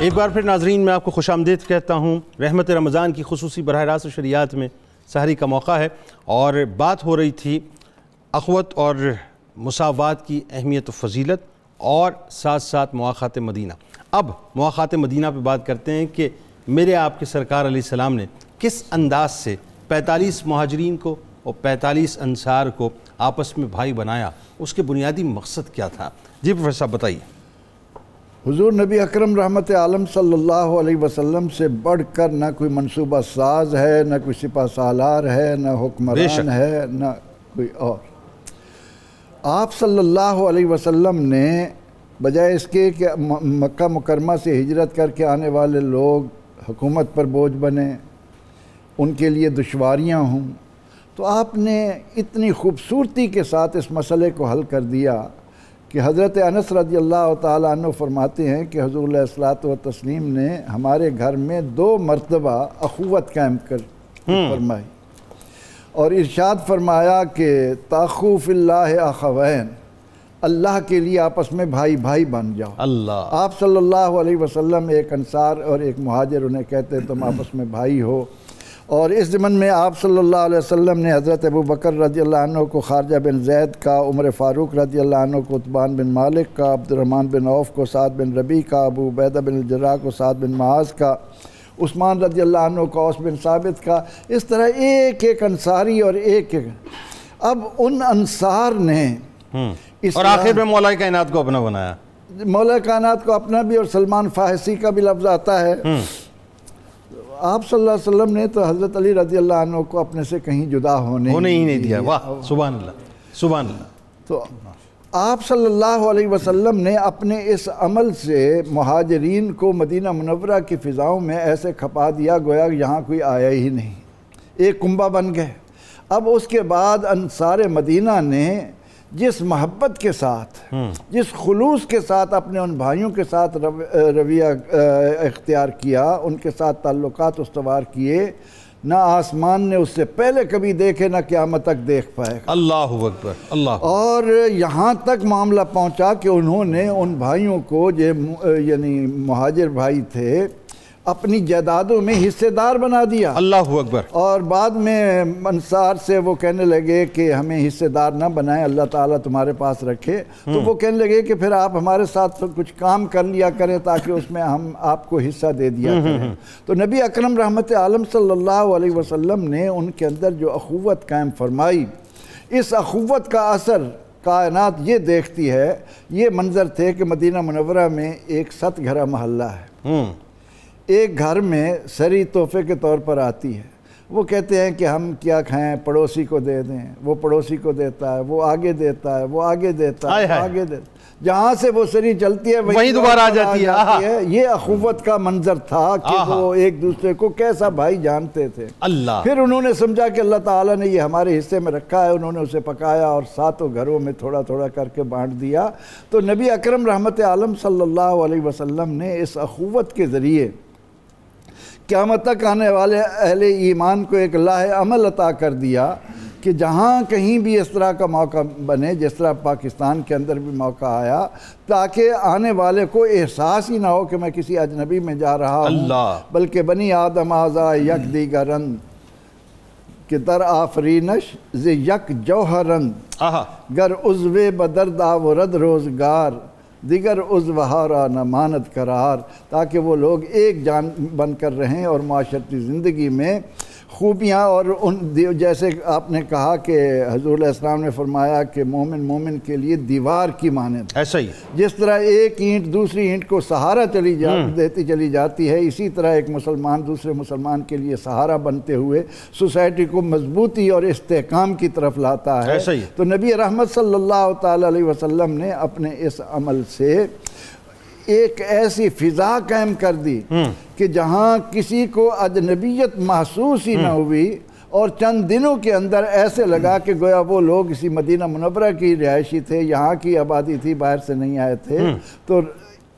ایک بار پھر ناظرین میں آپ کو خوش آمدید کہتا ہوں۔ رحمت رمضان کی خصوصی براہ راست شریعت میں سحری کا موقع ہے اور بات ہو رہی تھی اخوت اور مساوات کی اہمیت و فضیلت اور ساتھ ساتھ مواخات مدینہ۔ اب مواخات مدینہ پہ بات کرتے ہیں کہ میرے آپ کے سرکار علیہ السلام نے کس انداز سے 45 مہاجرین کو اور 45 انصار کو آپس میں بھائی بنایا، اس کے بنیادی مقصد کیا تھا؟ جی پروفیسر صاحب بتائیے۔ حضور نبی اکرم رحمت عالم صلی اللہ علیہ وسلم سے بڑھ کر نہ کوئی منصوبہ ساز ہے، نہ کوئی سپہ سالار ہے، نہ حکمران ہے، نہ کوئی اور۔ آپ صلی اللہ علیہ وسلم نے بجائے اس کے کہ مکہ مکرمہ سے ہجرت کر کے آنے والے لوگ حکومت پر بوجھ بنے، ان کے لیے دشواریاں ہوں، تو آپ نے اتنی خوبصورتی کے ساتھ اس مسئلے کو حل کر دیا کہ حضرت انس رضی اللہ تعالیٰ عنہ فرماتے ہیں کہ حضور علیہ الصلوۃ والتسلیم نے ہمارے گھر میں 2 مرتبہ اخوت قائم فرمائی اور ارشاد فرمایا کہ تاخو فی اللہ اخوین، اللہ کے لیے آپس میں بھائی بھائی بن جاؤ۔ اللہ آپ صلی اللہ علیہ وسلم ایک انصار اور ایک مہاجر انہیں کہتے تم آپس میں بھائی ہو۔ اور اس ضمن میں آپ صلی اللہ علیہ وسلم نے حضرت ابو بکر رضی اللہ عنہ کو خارجہ بن زید کا، عمر فاروق رضی اللہ عنہ کو عتبان بن مالک کا، عبد الرحمن بن عوف کو سعد بن ربیع کا، ابو عبیدہ بن الجراح کو سعد بن معاذ کا، عثمان رضی اللہ عنہ کو اوس بن ثابت کا، اس طرح ایک ایک انصاری اور ایک ایک۔ اب ان انصار نے اور آخر میں مولا کائنات کو اپنا بنایا۔ مولا کائنات کو اپنا بھی، اور سلمان فارسی کا بھی لفظ آتا ہے۔ آپ صلی اللہ علیہ وسلم نے تو حضرت علی رضی اللہ عنہ کو اپنے سے کہیں جدا ہونے ہی نہیں دیا۔ واہ سبحان اللہ سبحان اللہ۔ تو آپ صلی اللہ علیہ وسلم نے اپنے اس عمل سے مہاجرین کو مدینہ منورہ کی فضاؤں میں ایسے کھپا دیا گویا یہاں کوئی آیا ہی نہیں، ایک کنبہ بن گئے۔ اب اس کے بعد انصار مدینہ نے جس محبت کے ساتھ، جس خلوص کے ساتھ اپنے ان بھائیوں کے ساتھ رویہ اختیار کیا، ان کے ساتھ تعلقات استوار کیے، نہ آسمان نے اس سے پہلے کبھی دیکھے نہ قیامت تک دیکھ پائے گا۔ اللہ اکبر اللہ۔ اور یہاں تک معاملہ پہنچا کہ انہوں نے ان بھائیوں کو یعنی مہاجر بھائی تھے اپنی جائیدادوں میں حصے دار بنا دیا۔ اللہ اکبر۔ اور بعد میں انصار سے وہ کہنے لگے کہ ہمیں حصے دار نہ بنائیں، اللہ تعالیٰ تمہارے پاس رکھے، تو وہ کہنے لگے کہ پھر آپ ہمارے ساتھ کچھ کام کر لیا کریں تاکہ اس میں ہم آپ کو حصہ دے دیا کریں۔ تو نبی اکرم رحمت عالم صلی اللہ علیہ وسلم نے ان کے اندر جو اخوت قائم فرمائی، اس اخوت کا اثر کائنات یہ دیکھتی ہے۔ یہ منظر تھے کہ مدینہ منورہ میں ایک 7 گھرہ محلہ ہے، ایک گھر میں سری تحفے کے طور پر آتی ہے، وہ کہتے ہیں کہ ہم کیا کھائیں، پڑوسی کو دے دیں، وہ پڑوسی کو دیتا ہے، وہ آگے دیتا ہے، وہ آگے دیتا ہے، آگے دیتا ہے، جہاں سے وہ سری چلتی ہے وہیں دوبارہ آ جاتی ہے۔ یہ اخوت کا منظر تھا کہ وہ ایک دوسرے کو کیسا بھائی جانتے تھے۔ پھر انہوں نے سمجھا کہ اللہ تعالیٰ نے یہ ہمارے حصے میں رکھا ہے، انہوں نے اسے پکایا اور 7 گھروں میں تھوڑا تھوڑا کر کے بانٹ دیا۔ تو نبی اکرم رحمت عالم صلی اللہ علیہ وسلم نے اس اخوت کے ذریعے قیامت تک آنے والے اہل ایمان کو ایک لاہ عمل عطا کر دیا کہ جہاں کہیں بھی اس طرح کا موقع بنے، جس طرح پاکستان کے اندر بھی موقع آیا، تاکہ آنے والے کو احساس ہی نہ ہو کہ میں کسی اجنبی میں جا رہا ہوں، بلکہ بنی آدم آزا یک دیگرند کہ در آفرینش ز یک جوہرند گر عضو بدرد آورد روزگار دیگر عضوہارا نہ ماند قرار، تاکہ وہ لوگ ایک جان بن کر رہیں اور معاشرتی زندگی میں خوبیاں اور جیسے آپ نے کہا کہ حضور علیہ السلام نے فرمایا کہ مومن کے لیے دیوار کی مانند، ایسا ہی جس طرح ایک اینٹ دوسری اینٹ کو سہارا دیتی چلی جاتی ہے، اسی طرح ایک مسلمان دوسرے مسلمان کے لیے سہارا بنتے ہوئے سوسائٹی کو مضبوطی اور استحکام کی طرف لاتا ہے۔ تو نبی رحمت صلی اللہ تعالی علیہ وسلم نے اپنے اس عمل سے ایک ایسی فضا قائم کر دی کہ جہاں کسی کو اجنبیت محسوس ہی نہ ہوئی، اور چند دنوں کے اندر ایسے لگا کہ گویا وہ لوگ اسی مدینہ منورہ کی رہائشی تھے، یہاں کی آبادی تھی، باہر سے نہیں آئے تھے۔ تو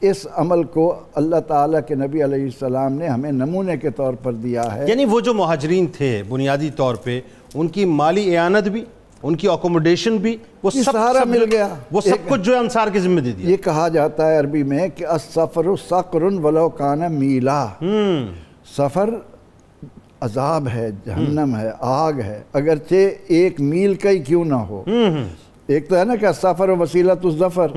اس عمل کو اللہ تعالیٰ کے نبی علیہ السلام نے ہمیں نمونے کے طور پر دیا ہے۔ یعنی وہ جو مہاجرین تھے بنیادی طور پہ ان کی مالی اعانت بھی، ان کی اکوموڈیشن بھی، وہ سہارا مل گیا، وہ سب کچھ جو ہے انصار کے ذمہ دے دیا۔ یہ کہا جاتا ہے عربی میں کہ السفر سقر ولو کان میلا، سفر عذاب ہے، جہنم ہے، آگ ہے، اگرچہ 1 میل کا ہی کیوں نہ ہو۔ ایک تو ہے نا کہ سفر و وسیلۃ الظفر،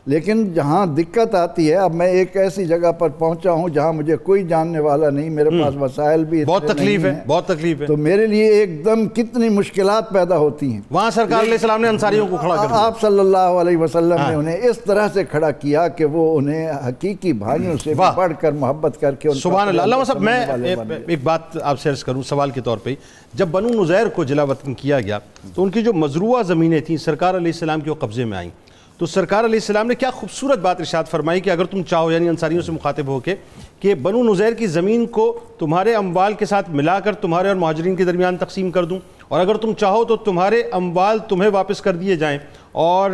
لیکن جہاں دقت آتی ہے، اب میں ایک ایسی جگہ پر پہنچا ہوں جہاں مجھے کوئی جاننے والا نہیں، میرے پاس وسائل بھی بہت تکلیف ہے، بہت تکلیف ہے، تو میرے لیے ایک دم کتنی مشکلات پیدا ہوتی ہیں۔ وہاں سرکار علیہ السلام نے انصاریوں کو کھڑا کر دیا، آپ صلی اللہ علیہ وسلم نے انہیں اس طرح سے کھڑا کیا کہ وہ انہیں حقیقی بھائیوں سے بڑھ کر محبت کر کے سبحان اللہ۔ علامہ صاحب میں ایک بات آپ سے عرض کروں سوال کے طور پہ، جب بنو نزیر کو جلا وطن کیا گیا تو ان کی جو مزروعہ زمینیں تھیں سرکار علیہ السلام کے قبضے میں آئیں، تو سرکار علیہ السلام نے کیا خوبصورت بات ارشاد فرمائی کہ اگر تم چاہو، یعنی انصاریوں سے مخاطب ہو کے، کہ بنو نزیر کی زمین کو تمہارے اموال کے ساتھ ملا کر تمہارے اور مہاجرین کے درمیان تقسیم کر دوں، اور اگر تم چاہو تو تمہارے اموال تمہیں واپس کر دیے جائیں، اور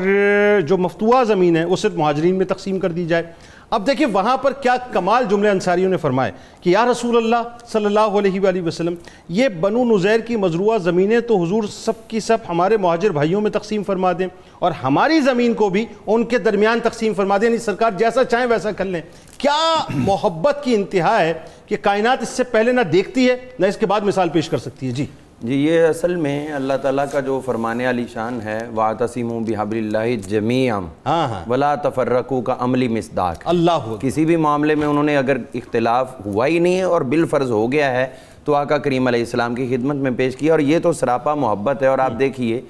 جو مفتوحہ زمین ہے وہ صرف مہاجرین میں تقسیم کر دی جائے۔ اب دیکھیں وہاں پر کیا کمال جملے انصاریوں نے فرمائے کہ یا رسول اللہ صلی اللہ علیہ وآلہ وسلم، یہ بنو نزیر کی مزروعہ زمینیں تو حضور سب کی سب ہمارے مہاجر بھائیوں میں تقسیم فرما دیں، اور ہماری زمین کو بھی ان کے درمیان تقسیم فرما دیں، یعنی سرکار جیسا چاہیں ویسا کر لیں۔ کیا محبت کی انتہا ہے کہ کائنات اس سے پہلے نہ دیکھتی ہے نہ اس کے بعد مثال پیش کر سکتی ہے۔ جی یہ اصل میں اللہ تعالیٰ کا جو فرمانے علی شان ہے، وَاعْتَصِمُوا بِحَبْلِ اللَّهِ جَمِيعًا وَلَا تَفَرَّقُوا کا عملی مصداق۔ اللہ کسی بھی معاملے میں انہوں نے اگر اختلاف ہوا ہی نہیں ہے اور بالفرض ہو گیا ہے تو آقا کریم علیہ السلام کی خدمت میں پیش کیا، اور یہ تو سراپا محبت ہے۔ اور آپ دیکھیے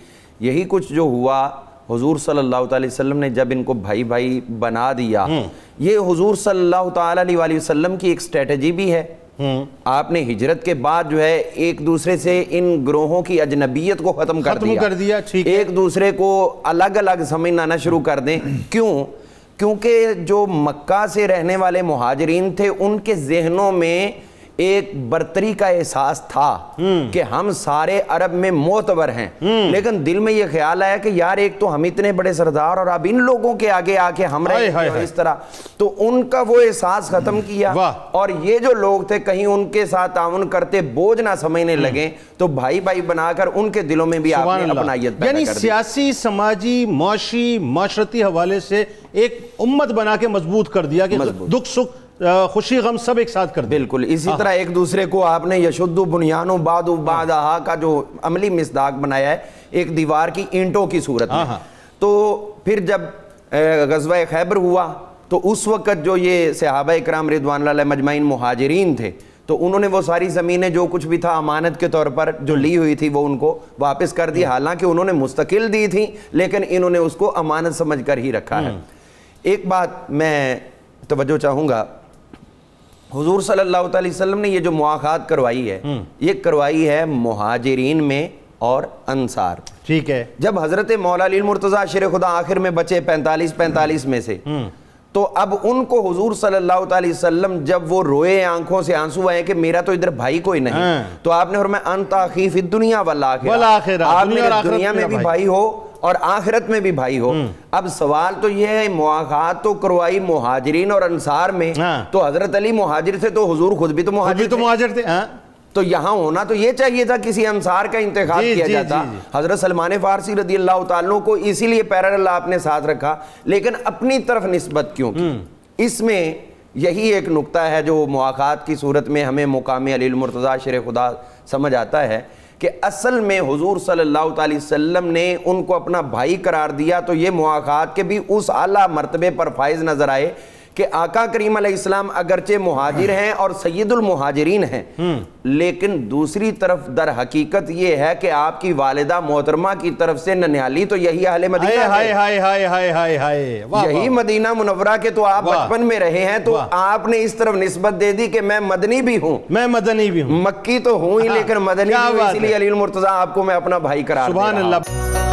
یہی کچھ جو ہوا، حضور صلی اللہ علیہ وسلم نے جب ان کو بھائی بھائی بنا دیا، یہ حضور صلی اللہ علیہ وسلم کی ایک اسٹریٹجی بھی ہے۔ آپ نے ہجرت کے بعد جو ہے ایک دوسرے سے ان گروہوں کی اجنبیت کو ختم کر دیا، ایک دوسرے کو الگ الگ سمجھنا شروع کر دیں۔ کیونکہ جو مکہ سے رہنے والے مہاجرین تھے ان کے ذہنوں میں ایک برتری کا احساس تھا کہ ہم سارے عرب میں معتبر ہیں، لیکن دل میں یہ خیال آیا کہ یار ایک تو ہم اتنے بڑے سردار اور اب ان لوگوں کے آگے آ کے ہم رہے ہیں اس طرح، تو ان کا وہ احساس ختم کیا، اور یہ جو لوگ تھے کہیں ان کے ساتھ تعاون کرتے بوجھ نہ سمجھنے لگے، تو بھائی بھائی بنا کر ان کے دلوں میں بھی آپ نے اپنائیت پیدا کر دی۔ یعنی سیاسی، سماجی، معاشی، معاشرتی حوالے سے ایک امت بنا کے مضبوط کر دیا کہ دکھ سکھ خوشی غم سب ایک ساتھ کر دیں۔ بالکل اسی طرح ایک دوسرے کو آپ نے یشد بنیان بعض بعضھا کا جو عملی مصداق بنایا ہے ایک دیوار کی اینٹوں کی صورت میں۔ تو پھر جب غزوہ خیبر ہوا تو اس وقت جو یہ صحابہ اکرام رضوان اللہ علیہم مجمعین مہاجرین تھے، تو انہوں نے وہ ساری زمینیں جو کچھ بھی تھا امانت کے طور پر جو لی ہوئی تھی وہ ان کو واپس کر دی، حالانکہ انہوں نے مستقل دی تھی لیکن انہوں نے اس کو امانت سمجھ کر ہی رکھا ہے۔ ایک بات میں توجہ چاہوں گا، حضور صلی اللہ علیہ وسلم نے یہ جو مواخات کروائی ہے یہ کروائی ہے مہاجرین میں اور انصار۔ ٹھیک ہے، جب حضرت مولا علی المرتضیٰ شیر خدا آخر میں بچے 45 میں سے، تو اب ان کو حضور صلی اللہ علیہ وسلم جب وہ روئے آنکھوں سے آنسو آئے کہ میرا تو ادھر بھائی کوئی نہیں، تو آپ نے فرمایا انت اخی فی الدنیا والآخرہ، آپ میرے دنیا میں بھی بھائی ہو اور آخرت میں بھی بھائی ہو۔ اب سوال تو یہ ہے، مواخات تو کروائی مہاجرین اور انصار میں، تو حضرت علی مہاجر تھے تو حضور خود بھی تو مہاجر تھے، تو یہاں ہونا تو یہ چاہیے تھا کسی انصار کا انتخاب کیا جاتا۔ حضرت سلمان فارسی رضی اللہ تعالیٰ کو اسی لیے پیرالل آپ نے ساتھ رکھا، لیکن اپنی طرف نسبت کیوں کی؟ اس میں یہی ایک نقطہ ہے جو مواخات کی صورت میں ہمیں مقام علی المرتضیٰ شیر خدا سمجھ آتا ہے کہ اصل میں حضور صلی اللہ علیہ وسلم نے ان کو اپنا بھائی قرار دیا، تو یہ مواخات کے بھی اس اعلیٰ مرتبے پر فائز نظر آئے کہ آقا کریم علیہ السلام اگرچہ مہاجر ہیں اور سید المہاجرین ہیں، لیکن دوسری طرف در حقیقت یہ ہے کہ آپ کی والدہ محترمہ کی طرف سے ننیالی تو یہی اہل مدینہ ہے، یہی مدینہ منورہ کے تو آپ بچپن میں رہے ہیں، تو آپ نے اس طرف نسبت دے دی کہ میں مدنی بھی ہوں، مکی تو ہوں ہی لیکن مدنی بھی ہوں، اس لیے علی المرتضیٰ آپ کو میں اپنا بھائی قرار دے رہا ہوں۔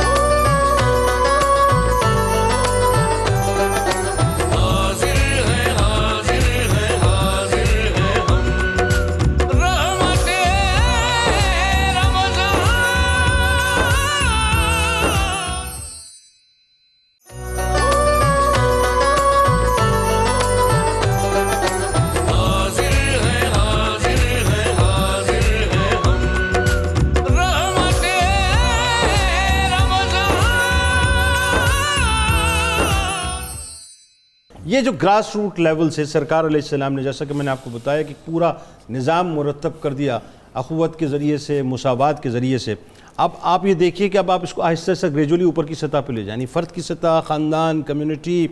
یہ جو گراس روٹ لیول سے سرکار علیہ السلام نے، جیسا کہ میں نے آپ کو بتایا کہ پورا نظام مرتب کر دیا، اخوت کے ذریعے سے، مساوات کے ذریعے سے. اب آپ یہ دیکھیے کہ اب آپ اس کو آہستہ آہستہ گریجولی اوپر کی سطح پہ لے جائیں، یعنی فرد کی سطح، خاندان، کمیونٹی،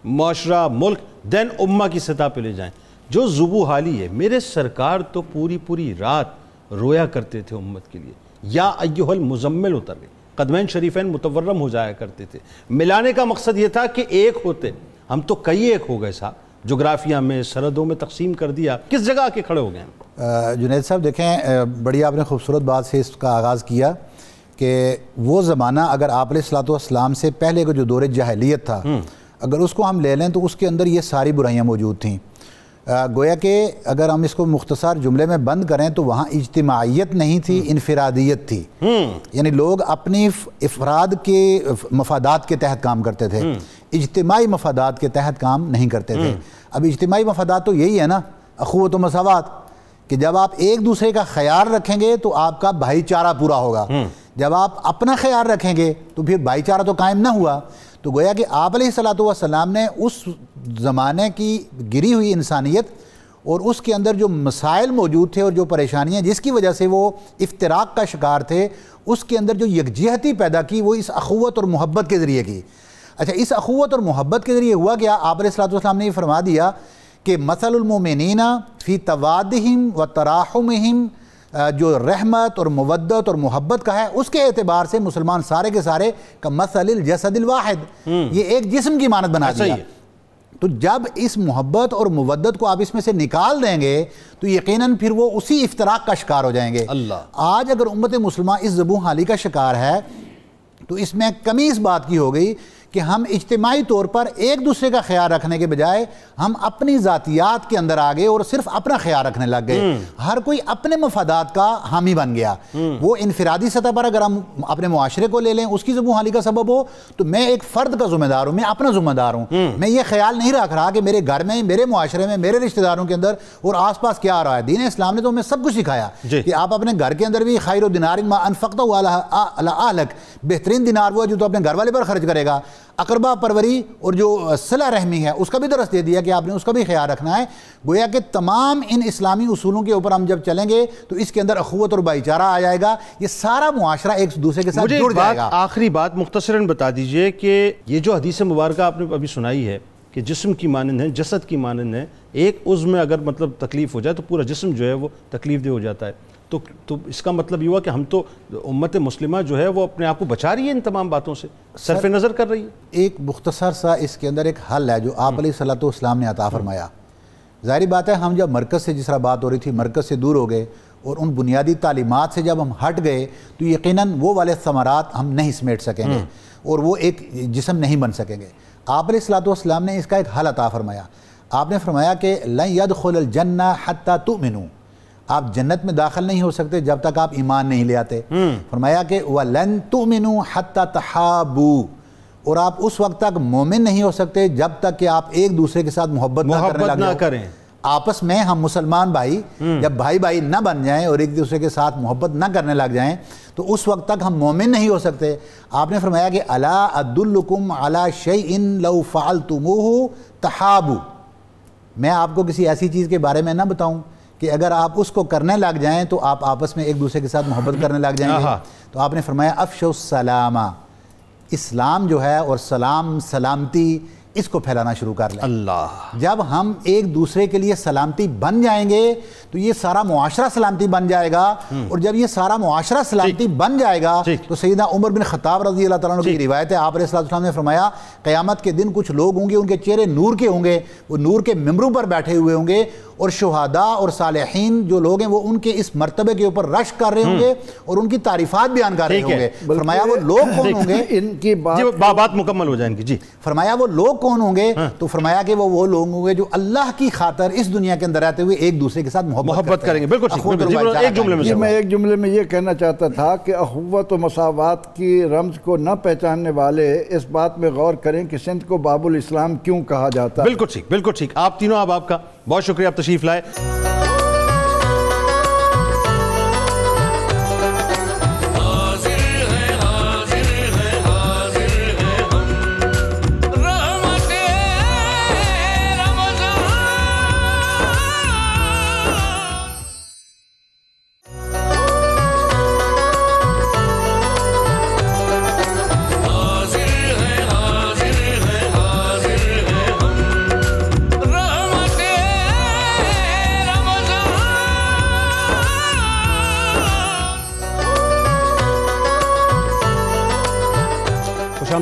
معاشرہ، ملک، دین امہ کی سطح پہ لے جائیں. جو ذبو حالی ہے، میرے سرکار تو پوری رات رویا کرتے تھے امت کے لیے. یا ایہا المزمل اتر گئے، قدمین شریفین متورم ہو جایا کرتے تھے. ملانے کا مقصد یہ تھا کہ ایک ہوتے. ہم تو کئی ایک ہو گئے صاحب، جغرافیہ میں، سرحدوں میں تقسیم کر دیا. کس جگہ آ کے کھڑے ہو گئے ہم؟ جنید صاحب دیکھیں، بڑی آپ نے خوبصورت بات سے اس کا آغاز کیا کہ وہ زمانہ اگر آپ علیہ الصلوۃ والسلام سے پہلے کا جو دور جاہلیت تھا، اگر اس کو ہم لے لیں تو اس کے اندر یہ ساری برائیاں موجود تھیں. گویا کہ اگر ہم اس کو مختصر جملے میں بند کریں تو وہاں اجتماعیت نہیں تھی، انفرادیت تھی. یعنی لوگ اپنی افراد کے مفادات کے تحت کام کرتے تھے، اجتماعی مفادات کے تحت کام نہیں کرتے تھے. اب اجتماعی مفادات تو یہی ہے نا، اخوت و مساوات، کہ جب آپ ایک دوسرے کا خیال رکھیں گے تو آپ کا بھائی چارہ پورا ہوگا. جب آپ اپنا خیال رکھیں گے تو پھر بھائی چارہ تو قائم نہ ہوا. تو گویا کہ آپ علیہ الصلوۃ والسلام نے اس زمانے کی گری ہوئی انسانیت اور اس کے اندر جو مسائل موجود تھے اور جو پریشانیاں جس کی وجہ سے وہ افتراق کا شکار تھے، اس کے اندر جو یکجہتی پیدا کی وہ اس اخوت اور محبت کے ذریعے کی. اچھا، اس اخوت اور محبت کے ذریعے ہوا کیا؟ آپ علیہ الصلوۃ والسلام نے یہ فرما دیا کہ مثل المؤمنین فی توادہم و تراحمہم، جو رحمت اور مودت اور محبت کا ہے اس کے اعتبار سے مسلمان سارے کے سارے کمثل الجسد الواحد، یہ ایک جسم کی مانند بنا دیا. تو جب اس محبت اور مودت کو آپ اس میں سے نکال دیں گے تو یقیناً پھر وہ اسی افتراق کا شکار ہو جائیں گے. آج اگر امت مسلمہ اس ذبو حالی کا شکار ہے تو اس میں کمی اس بات کی ہو گئی کہ ہم اجتماعی طور پر ایک دوسرے کا خیال رکھنے کے بجائے ہم اپنی ذاتیات کے اندر آگے اور صرف اپنا خیال رکھنے لگ گئے. ہر کوئی اپنے مفادات کا حامی بن گیا. وہ انفرادی سطح پر اگر ہم اپنے معاشرے کو لے لیں، اس کی ذبو حالی کا سبب ہو تو میں ایک فرد کا ذمہ دار ہوں، میں اپنا ذمہ دار ہوں. میں یہ خیال نہیں رکھ رہا کہ میرے گھر میں، میرے معاشرے میں، میرے رشتہ داروں کے اندر اور آس پاس کیا آ رہا ہے. دین اسلام نے تو ہمیں سب کچھ سکھایا کہ آپ اپنے گھر کے اندر بھی خیر دینار ما انفقتہ علی اہلک، بہترین دینار وہ ہے جو تو اپنے گھر والے پر خرچ کرے گا. اقربا پروری اور جو صلہ رحمی ہے اس کا بھی درس دے دیا کہ آپ نے اس کا بھی خیال رکھنا ہے. گویا کہ تمام ان اسلامی اصولوں کے اوپر ہم جب چلیں گے تو اس کے اندر اخوت اور بھائی چارہ آ جائے گا. یہ سارا معاشرہ ایک دوسرے کے ساتھ جڑ جائے گا. آخری بات مختصراً بتا دیجئے کہ یہ جو حدیث مبارکہ آپ نے ابھی سنائی ہے کہ جسم کی مانند ہے، جسد کی مانند ہے، ایک عضو میں اگر مطلب تکلیف ہو جائے تو پورا جسم جو ہے وہ تکلیف دہ ہو جاتا ہے. تو اس کا مطلب یہ ہوا کہ ہم تو امت مسلمہ جو ہے وہ اپنے آپ کو بچا رہی ہے ان تمام باتوں سے، صرف نظر کر رہی ہے. ایک مختصر سا اس کے اندر ایک حل ہے جو آپ علیہ الصلوۃ والسلام نے عطا فرمایا. ظاہری بات ہے ہم جب مرکز سے، جس طرح بات ہو رہی تھی، مرکز سے دور ہو گئے اور ان بنیادی تعلیمات سے جب ہم ہٹ گئے تو یقیناً وہ والے ثمرات ہم نہیں سمیٹ سکیں گے اور وہ ایک جسم نہیں بن سکیں گے. آپ علیہ الصلوۃ والسلام نے اس کا ایک حل عطا فرمایا. آپ نے فرمایا کہ لن يدخل الجنہ حتی تؤمنوا، آپ جنت میں داخل نہیں ہو سکتے جب تک آپ ایمان نہیں لے آتے. فرمایا کہ وَلَن تُؤْمِنُوا حَتَّى تَحَابُوا، اور آپ اس وقت تک مومن نہیں ہو سکتے جب تک کہ آپ ایک دوسرے کے ساتھ محبت نہ کریں. آپس میں ہم مسلمان بھائی جب بھائی بھائی نہ بن جائیں اور ایک دوسرے کے ساتھ محبت نہ کرنے لگ جائیں تو اس وقت تک ہم مومن نہیں ہو سکتے. آپ نے فرمایا کہ الا ادلکم علی شیء لو فعلتموہ تحابوا، میں آپ کو کسی ایسی چیز کے بارے میں نہ بتاؤں کہ اگر آپ اس کو کرنے لگ جائیں تو آپ آپس میں ایک دوسرے کے ساتھ محبت کرنے لگ جائیں گے. تو آپ نے فرمایا افشوا السلام، اسلام جو ہے اور سلام، سلامتی، اس کو پھیلانا شروع کر لیں. اللہ، جب ہم ایک دوسرے کے لیے سلامتی بن جائیں گے تو یہ سارا معاشرہ سلامتی بن جائے گا، اور جب یہ سارا معاشرہ سلامتی بن جائے گا تو سیدنا عمر بن خطاب رضی اللہ تعالیٰ عنہ کی روایت ہے، آپ علیہ السلام نے فرمایا قیامت کے دن کچھ لوگ ہوں گے، ان کے چہرے نور کے ہوں گے، وہ نور کے ممبروں پر بیٹھے ہوئے ہوں گے، اور شہداء اور صالحین جو لوگ ہیں وہ ان کے اس مرتبے کے اوپر رشک کر رہے ہوں گے اور ان کی تعریفات بیان کر رہے ہوں گے. فرمایا وہ لوگ کون ہوں گے؟ ان کی بات مکمل ہو جائے ان کی. جی فرمایا وہ لوگ کون ہوں گے؟ تو فرمایا کہ وہ لوگ ہوں گے جو اللہ کی خاطر اس دنیا کے اندر رہتے ہوئے ایک دوسرے کے ساتھ محبت کریں گے. بالکل میں ایک جملے میں یہ کہنا چاہتا تھا کہ اخوت و مساوات کی رمز کو نہ پہچاننے والے اس بات میں غور کریں کہ سندھ کو باب الاسلام کیوں کہا جاتا ہے. بالکل ٹھیک، بالکل ٹھیک. آپ تینوں آپ کا بہت شکریہ، آپ تشریف لائے.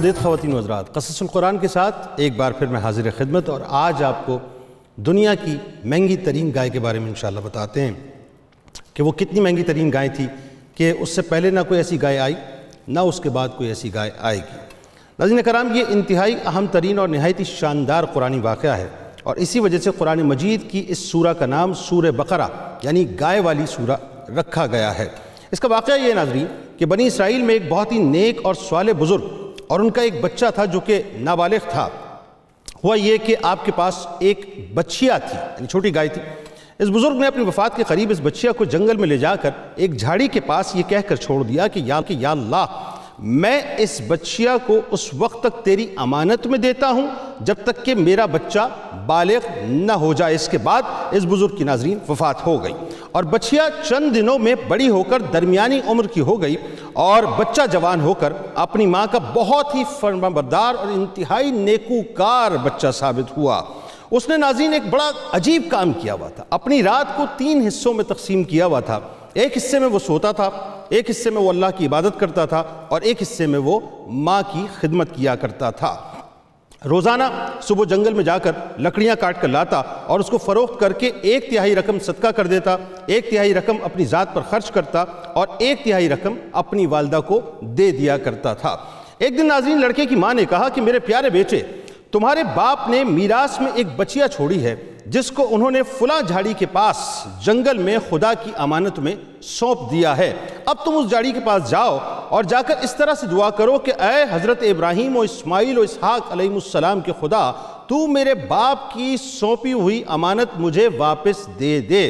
آمدید خواتین و حضرات، قصص القرآن کے ساتھ ایک بار پھر میں حاضر خدمت، اور آج آپ کو دنیا کی مہنگی ترین گائے کے بارے میں انشاءاللہ بتاتے ہیں کہ وہ کتنی مہنگی ترین گائے تھی کہ اس سے پہلے نہ کوئی ایسی گائے آئی نہ اس کے بعد کوئی ایسی گائے آئے گی۔ ناظرین کرام، یہ انتہائی اہم ترین اور نہایت ہی شاندار قرآنی واقعہ ہے، اور اسی وجہ سے قرآن مجید کی اس سورہ کا نام سورہ بقرہ یعنی گائے والی سورہ رکھا گیا ہے۔ اس کا واقعہ یہ ناظرین کہ بنی اسرائیل میں ایک بہت ہی نیک اور صالح بزرگ اور ان کا ایک بچہ تھا جو کہ نابالغ تھا۔ ہوا یہ کہ آپ کے پاس ایک بچیا تھی، یعنی چھوٹی گائے تھی۔ اس بزرگ نے اپنی وفات کے قریب اس بچیا کو جنگل میں لے جا کر ایک جھاڑی کے پاس یہ کہہ کر چھوڑ دیا کہ یا اللہ، میں اس بچیا کو اس وقت تک تیری امانت میں دیتا ہوں جب تک کہ میرا بچہ بالغ نہ ہو جائے۔ اس کے بعد اس بزرگ کی ناظرین وفات ہو گئی، اور بچیا چند دنوں میں بڑی ہو کر درمیانی عمر کی ہو گئی، اور بچہ جوان ہو کر اپنی ماں کا بہت ہی فرمانبردار اور انتہائی نیکوکار بچہ ثابت ہوا۔ اس نے ناظرین ایک بڑا عجیب کام کیا ہوا تھا، اپنی رات کو 3 حصوں میں تقسیم کیا ہوا تھا۔ ایک حصے میں وہ سوتا تھا، ایک حصے میں وہ اللہ کی عبادت کرتا تھا، اور ایک حصے میں وہ ماں کی خدمت کیا کرتا تھا۔ روزانہ صبح جنگل میں جا کر لکڑیاں کاٹ کر لاتا اور اس کو فروخت کر کے 1/3 رقم صدقہ کر دیتا، 1/3 رقم اپنی ذات پر خرچ کرتا، اور 1/3 رقم اپنی والدہ کو دے دیا کرتا تھا۔ ایک دن ناظرین لڑکے کی ماں نے کہا کہ میرے پیارے بیٹے، تمہارے باپ نے میراث میں ایک بچیا چھوڑی ہے جس کو انہوں نے فلاں جھاڑی کے پاس جنگل میں خدا کی امانت میں سونپ دیا ہے۔ اب تم اس جھاڑی کے پاس جاؤ اور جا کر اس طرح سے دعا کرو کہ اے حضرت ابراہیم و اسماعیل و اسحاق علیہ السلام کے خدا، تو میرے باپ کی سونپی ہوئی امانت مجھے واپس دے دے۔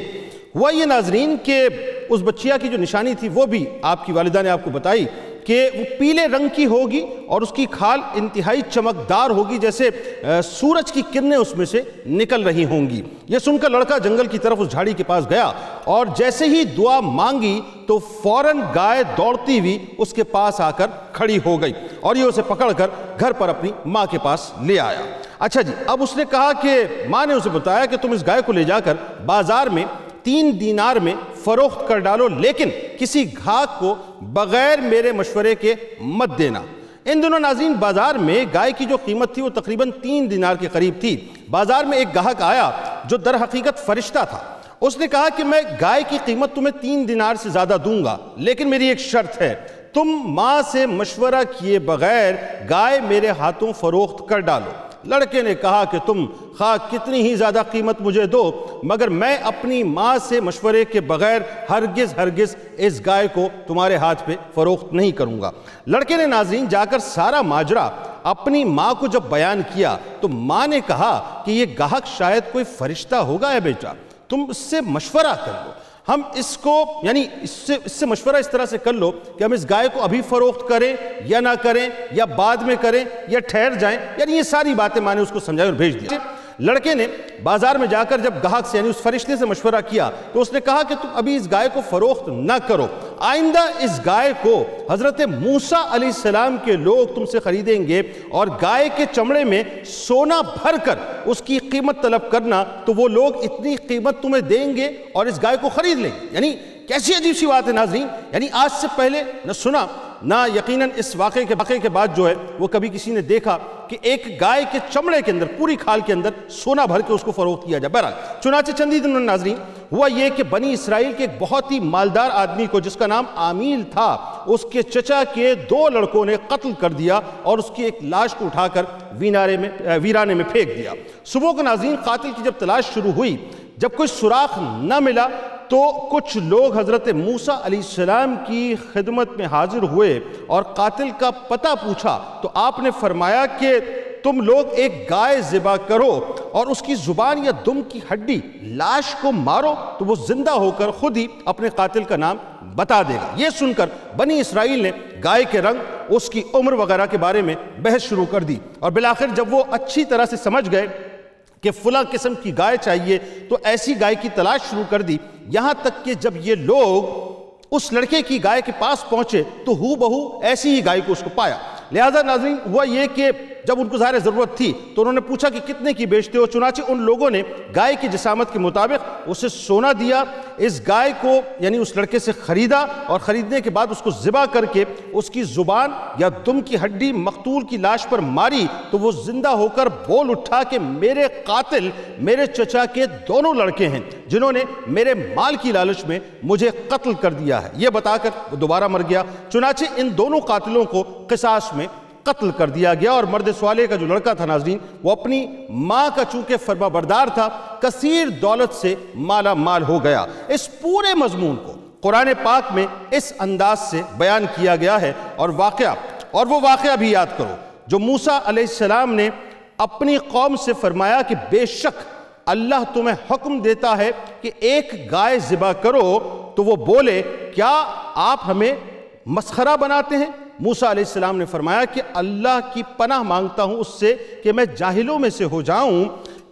ہوا یہ ناظرین کہ اس بچیا کی جو نشانی تھی وہ بھی آپ کی والدہ نے آپ کو بتائی کہ وہ پیلے رنگ کی ہوگی اور اس کی کھال انتہائی چمکدار ہوگی، جیسے سورج کی کرنیں اس میں سے نکل رہی ہوں گی۔ یہ سن کر لڑکا جنگل کی طرف اس جھاڑی کے پاس گیا، اور جیسے ہی دعا مانگی تو فوراً گائے دوڑتی ہوئی اس کے پاس آ کر کھڑی ہو گئی، اور یہ اسے پکڑ کر گھر پر اپنی ماں کے پاس لے آیا۔ اچھا جی، اب اس نے کہا کہ ماں نے اسے بتایا کہ تم اس گائے کو لے جا کر بازار میں 3 دینار میں فروخت کر ڈالو، لیکن کسی گاہک کو بغیر میرے مشورے کے مت دینا۔ ان دنوں ناظرین بازار میں گائے کی جو قیمت تھی وہ تقریباً 3 دینار کے قریب تھی۔ بازار میں ایک گاہک آیا جو در حقیقت فرشتہ تھا۔ اس نے کہا کہ میں گائے کی قیمت تمہیں 3 دینار سے زیادہ دوں گا، لیکن میری ایک شرط ہے، تم ماں سے مشورہ کیے بغیر گائے میرے ہاتھوں فروخت کر ڈالو۔ لڑکے نے کہا کہ تم خواہ کتنی ہی زیادہ قیمت مجھے دو، مگر میں اپنی ماں سے مشورے کے بغیر ہرگز اس گائے کو تمہارے ہاتھ پہ فروخت نہیں کروں گا۔ لڑکے نے ناظرین جا کر سارا ماجرا اپنی ماں کو جب بیان کیا تو ماں نے کہا کہ یہ گاہک شاید کوئی فرشتہ ہوگا ہے بیٹا، تم اس سے مشورہ کر لو، ہم اس کو یعنی اس سے مشورہ اس طرح سے کر لو کہ ہم اس گائے کو ابھی فروخت کریں یا نہ کریں، یا بعد میں کریں یا ٹھہر جائیں، یعنی یہ ساری باتیں میں نے اس کو سمجھائی اور بھیج دیا۔ لڑکے نے بازار میں جا کر جب گاہک سے یعنی اس فرشتے سے مشورہ کیا تو اس نے کہا کہ تم ابھی اس گائے کو فروخت نہ کرو، آئندہ اس گائے کو حضرت موسیٰ علیہ السلام کے لوگ تم سے خریدیں گے، اور گائے کے چمڑے میں سونا بھر کر اس کی قیمت طلب کرنا تو وہ لوگ اتنی قیمت تمہیں دیں گے اور اس گائے کو خرید لیں گے۔ یعنی کیسی عجیب سی بات ہے ناظرین، یعنی آج سے پہلے نہ سنا نہ یقیناً اس واقعے کے بعد جو ہے وہ کبھی کسی نے دیکھا کہ ایک گائے کے چمڑے کے اندر پوری کھال کے اندر سونا بھر کے اس کو فروخت کیا جائے۔ بہرحال چنانچہ چندی دنوں ناظرین ہوا یہ کہ بنی اسرائیل کے ایک بہت ہی مالدار آدمی کو جس کا نام عامیل تھا، اس کے چچا کے 2 لڑکوں نے قتل کر دیا اور اس کی ایک لاش کو اٹھا کر ویرانے میں پھینک دیا۔ صبح کو ناظرین قاتل کی جب تلاش شروع ہوئی، جب کوئی سراغ نہ ملا تو کچھ لوگ حضرت موسیٰ علیہ السلام کی خدمت میں حاضر ہوئے اور قاتل کا پتہ پوچھا تو آپ نے فرمایا کہ تم لوگ ایک گائے ذبح کرو اور اس کی زبان یا دم کی ہڈی لاش کو مارو تو وہ زندہ ہو کر خود ہی اپنے قاتل کا نام بتا دے گا۔ یہ سن کر بنی اسرائیل نے گائے کے رنگ، اس کی عمر وغیرہ کے بارے میں بحث شروع کر دی، اور بالآخر جب وہ اچھی طرح سے سمجھ گئے کہ فلاں قسم کی گائے چاہیے تو ایسی گائے کی تلاش شروع کر دی، یہاں تک کہ جب یہ لوگ اس لڑکے کی گائے کے پاس پہنچے تو ہو بہو ایسی ہی گائے کو اس کو پایا۔ لہذا ناظرین ہوا یہ کہ جب ان کو ظاہر ضرورت تھی تو انہوں نے پوچھا کہ کتنے کی بیچتے ہو، چنانچہ ان لوگوں نے گائے کی جسامت کے مطابق اسے سونا دیا، اس گائے کو یعنی اس لڑکے سے خریدا اور خریدنے کے بعد اس کو ذبح کر کے اس کی زبان یا دم کی ہڈی مقتول کی لاش پر ماری تو وہ زندہ ہو کر بول اٹھا کہ میرے قاتل میرے چچا کے دونوں لڑکے ہیں جنہوں نے میرے مال کی لالچ میں مجھے قتل کر دیا ہے۔ یہ بتا کر وہ دوبارہ مر گیا۔ چنانچہ ان دونوں قاتلوں کو قصاص میں قتل کر دیا گیا، اور مرد صالح کا جو لڑکا تھا ناظرین وہ اپنی ماں کا چونکہ فرما بردار تھا کثیر دولت سے مالا مال ہو گیا۔ اس پورے مضمون کو قرآن پاک میں اس انداز سے بیان کیا گیا ہے، اور وہ واقعہ بھی یاد کرو جو موسیٰ علیہ السلام نے اپنی قوم سے فرمایا کہ بے شک اللہ تمہیں حکم دیتا ہے کہ ایک گائے ذبح کرو، تو وہ بولے کیا آپ ہمیں مسخرہ بناتے ہیں؟ موسیٰ علیہ السلام نے فرمایا کہ اللہ کی پناہ مانگتا ہوں اس سے کہ میں جاہلوں میں سے ہو جاؤں،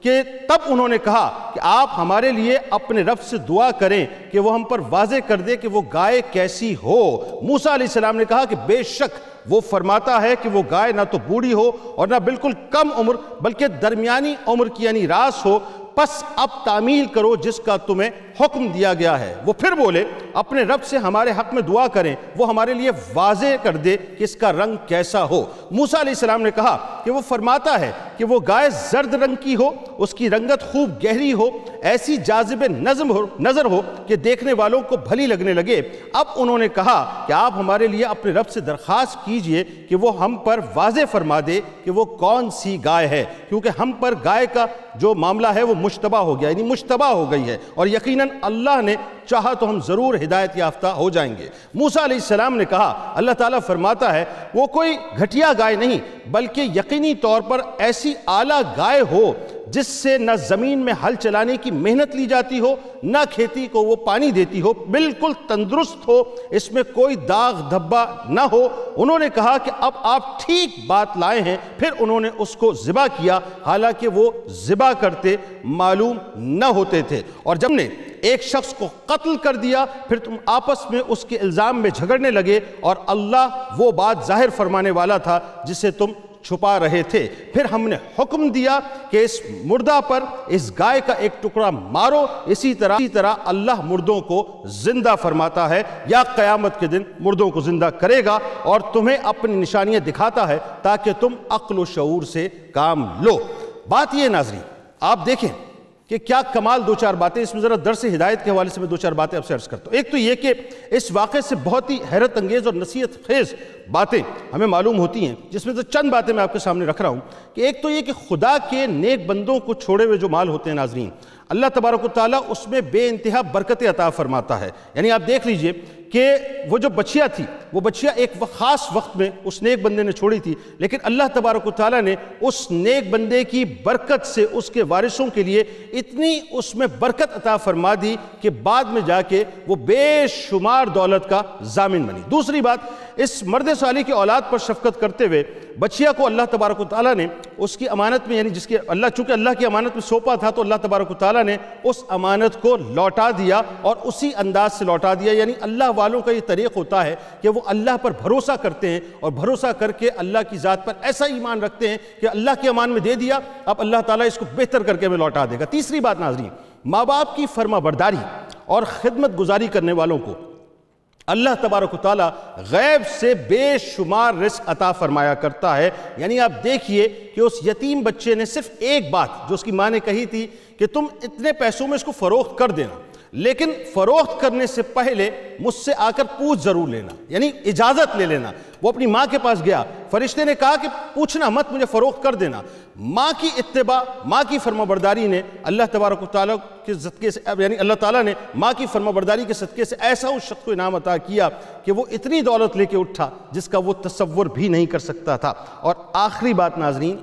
کہ تب انہوں نے کہا کہ آپ ہمارے لیے اپنے رب سے دعا کریں کہ وہ ہم پر واضح کر دے کہ وہ گائے کیسی ہو۔ موسیٰ علیہ السلام نے کہا کہ بے شک وہ فرماتا ہے کہ وہ گائے نہ تو بوڑھی ہو اور نہ بالکل کم عمر بلکہ درمیانی عمر کی یعنی راس ہو، پس اب تعمیل کرو جس کا تمہیں حکم دیا گیا ہے۔ وہ پھر بولے اپنے رب سے ہمارے حق میں دعا کریں وہ ہمارے لیے واضح کر دے کہ اس کا رنگ کیسا ہو۔ موسیٰ علیہ السلام نے کہا کہ وہ فرماتا ہے کہ وہ گائے زرد رنگ کی ہو، اس کی رنگت خوب گہری ہو، ایسی جاذب نظر ہو کہ دیکھنے والوں کو بھلی لگنے لگے۔ اب انہوں نے کہا کہ آپ ہمارے لیے اپنے رب سے درخواست کیجئے کہ وہ ہم پر واضح فرما دے کہ وہ کون سی گائے ہے، کیونکہ ہم پر گائے کا جو معاملہ ہے وہ مشتبہ ہو گیا، یعنی مشتبہ ہو گئی ہے، اور یقیناً اللہ نے چاہا تو ہم ضرور ہدایت یافتہ ہو جائیں گے۔ موسیٰ علیہ السلام نے کہا اللہ تعالیٰ فرماتا ہے وہ کوئی گھٹیا گائے نہیں بلکہ یقینی طور پر ایسی اعلیٰ گائے ہو جس سے نہ زمین میں ہل چلانے کی محنت لی جاتی ہو نہ کھیتی کو وہ پانی دیتی ہو، بالکل تندرست ہو، اس میں کوئی داغ دھبا نہ ہو۔ انہوں نے کہا کہ اب آپ ٹھیک بات لائے ہیں، پھر انہوں نے اس کو ذبح کیا حالانکہ وہ ذبح کرتے معلوم نہ ہوتے تھے۔ اور جب نے ایک شخص کو قتل کر دیا پھر تم آپس میں اس کے الزام میں جھگڑنے لگے، اور اللہ وہ بات ظاہر فرمانے والا تھا جسے تم چھپا رہے تھے۔ پھر ہم نے حکم دیا کہ اس مردہ پر اس گائے کا ایک ٹکڑا مارو، اسی طرح اللہ مردوں کو زندہ فرماتا ہے یا قیامت کے دن مردوں کو زندہ کرے گا اور تمہیں اپنی نشانیاں دکھاتا ہے تاکہ تم عقل و شعور سے کام لو۔ بات یہ ناظرین آپ دیکھیں کہ کیا کمال دو چار باتیں، اس میں ذرا درس ہدایت کے حوالے سے میں دو چار باتیں آپ سے عرض کرتا ہوں۔ ایک تو یہ کہ اس واقعے سے بہت ہی حیرت انگیز اور نصیحت خیز باتیں ہمیں معلوم ہوتی ہیں، جس میں سے چند باتیں میں آپ کے سامنے رکھ رہا ہوں۔ کہ ایک تو یہ کہ خدا کے نیک بندوں کو چھوڑے ہوئے جو مال ہوتے ہیں ناظرین، اللہ تبارک و تعالیٰ اس میں بے انتہا برکت عطا فرماتا ہے۔ یعنی آپ دیکھ لیجئے کہ وہ جو بچیا تھی وہ بچیا ایک خاص وقت میں اس نیک بندے نے چھوڑی تھی، لیکن اللہ تبارک و تعالیٰ نے اس نیک بندے کی برکت سے اس کے وارثوں کے لیے اتنی اس میں برکت عطا فرما دی کہ بعد میں جا کے وہ بے شمار دولت کا ضامن بنی۔ دوسری بات، اس مرد صالح کی اولاد پر شفقت کرتے ہوئے بچیا کو اللہ تبارک و تعالیٰ نے اس کی امانت میں، یعنی جس کے چونکہ اللہ کی امانت میں سونپا تھا تو اللہ تبارک و تعالیٰ نے اس امانت کو لوٹا دیا اور اسی انداز سے لوٹا دیا۔ یعنی اللہ والوں کا یہ طریق ہوتا ہے کہ وہ اللہ پر بھروسہ کرتے ہیں اور بھروسہ کر کے اللہ کی ذات پر ایسا ایمان رکھتے ہیں کہ اللہ کے امان میں دے دیا، اب اللہ تعالیٰ اس کو بہتر کر کے ہمیں لوٹا دے گا۔ تیسری بات ناظرین، ماں باپ کی فرما برداری اور خدمت گزاری کرنے والوں کو اللہ تبارک و تعالیٰ غیب سے بے شمار رزق عطا فرمایا کرتا ہے۔ یعنی آپ دیکھیے کہ اس یتیم بچے نے صرف ایک بات جو اس کی ماں نے کہی تھی کہ تم اتنے پیسوں میں اس کو فروخت کر دینا، لیکن فروخت کرنے سے پہلے مجھ سے آ کر پوچھ ضرور لینا، یعنی اجازت لے لینا۔ وہ اپنی ماں کے پاس گیا، فرشتے نے کہا کہ پوچھنا مت، مجھے فروخت کر دینا۔ ماں کی اتباع، ماں کی فرما برداری نے اللہ تبارک و تعالیٰ کے صدقے سے، یعنی اللہ تعالیٰ نے ماں کی فرما برداری کے صدقے سے ایسا اس شخص کو انعام عطا کیا کہ وہ اتنی دولت لے کے اٹھا جس کا وہ تصور بھی نہیں کر سکتا تھا۔ اور آخری بات ناظرین،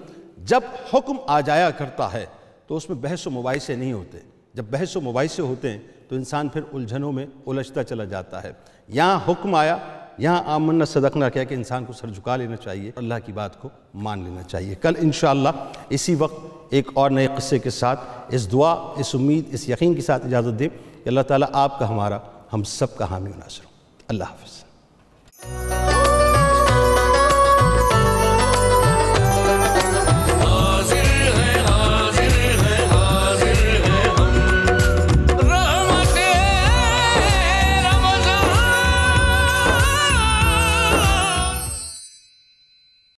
جب حکم آ جایا کرتا ہے تو اس میں بحث و مباحثے نہیں ہوتے۔ جب بحث و مباحثے ہوتے ہیں تو انسان پھر الجھنوں میں الجھتا چلا جاتا ہے۔ یہاں حکم آیا، یہاں آمنا صدقنا کہہ کہ انسان کو سر جھکا لینا چاہیے، اللہ کی بات کو مان لینا چاہیے۔ کل انشاءاللہ اسی وقت ایک اور نئے قصے کے ساتھ اس دعا، اس امید، اس یقین کے ساتھ اجازت دیں کہ اللہ تعالیٰ آپ کا، ہمارا، ہم سب کا حامی و ناصر ہو۔ اللہ حافظ۔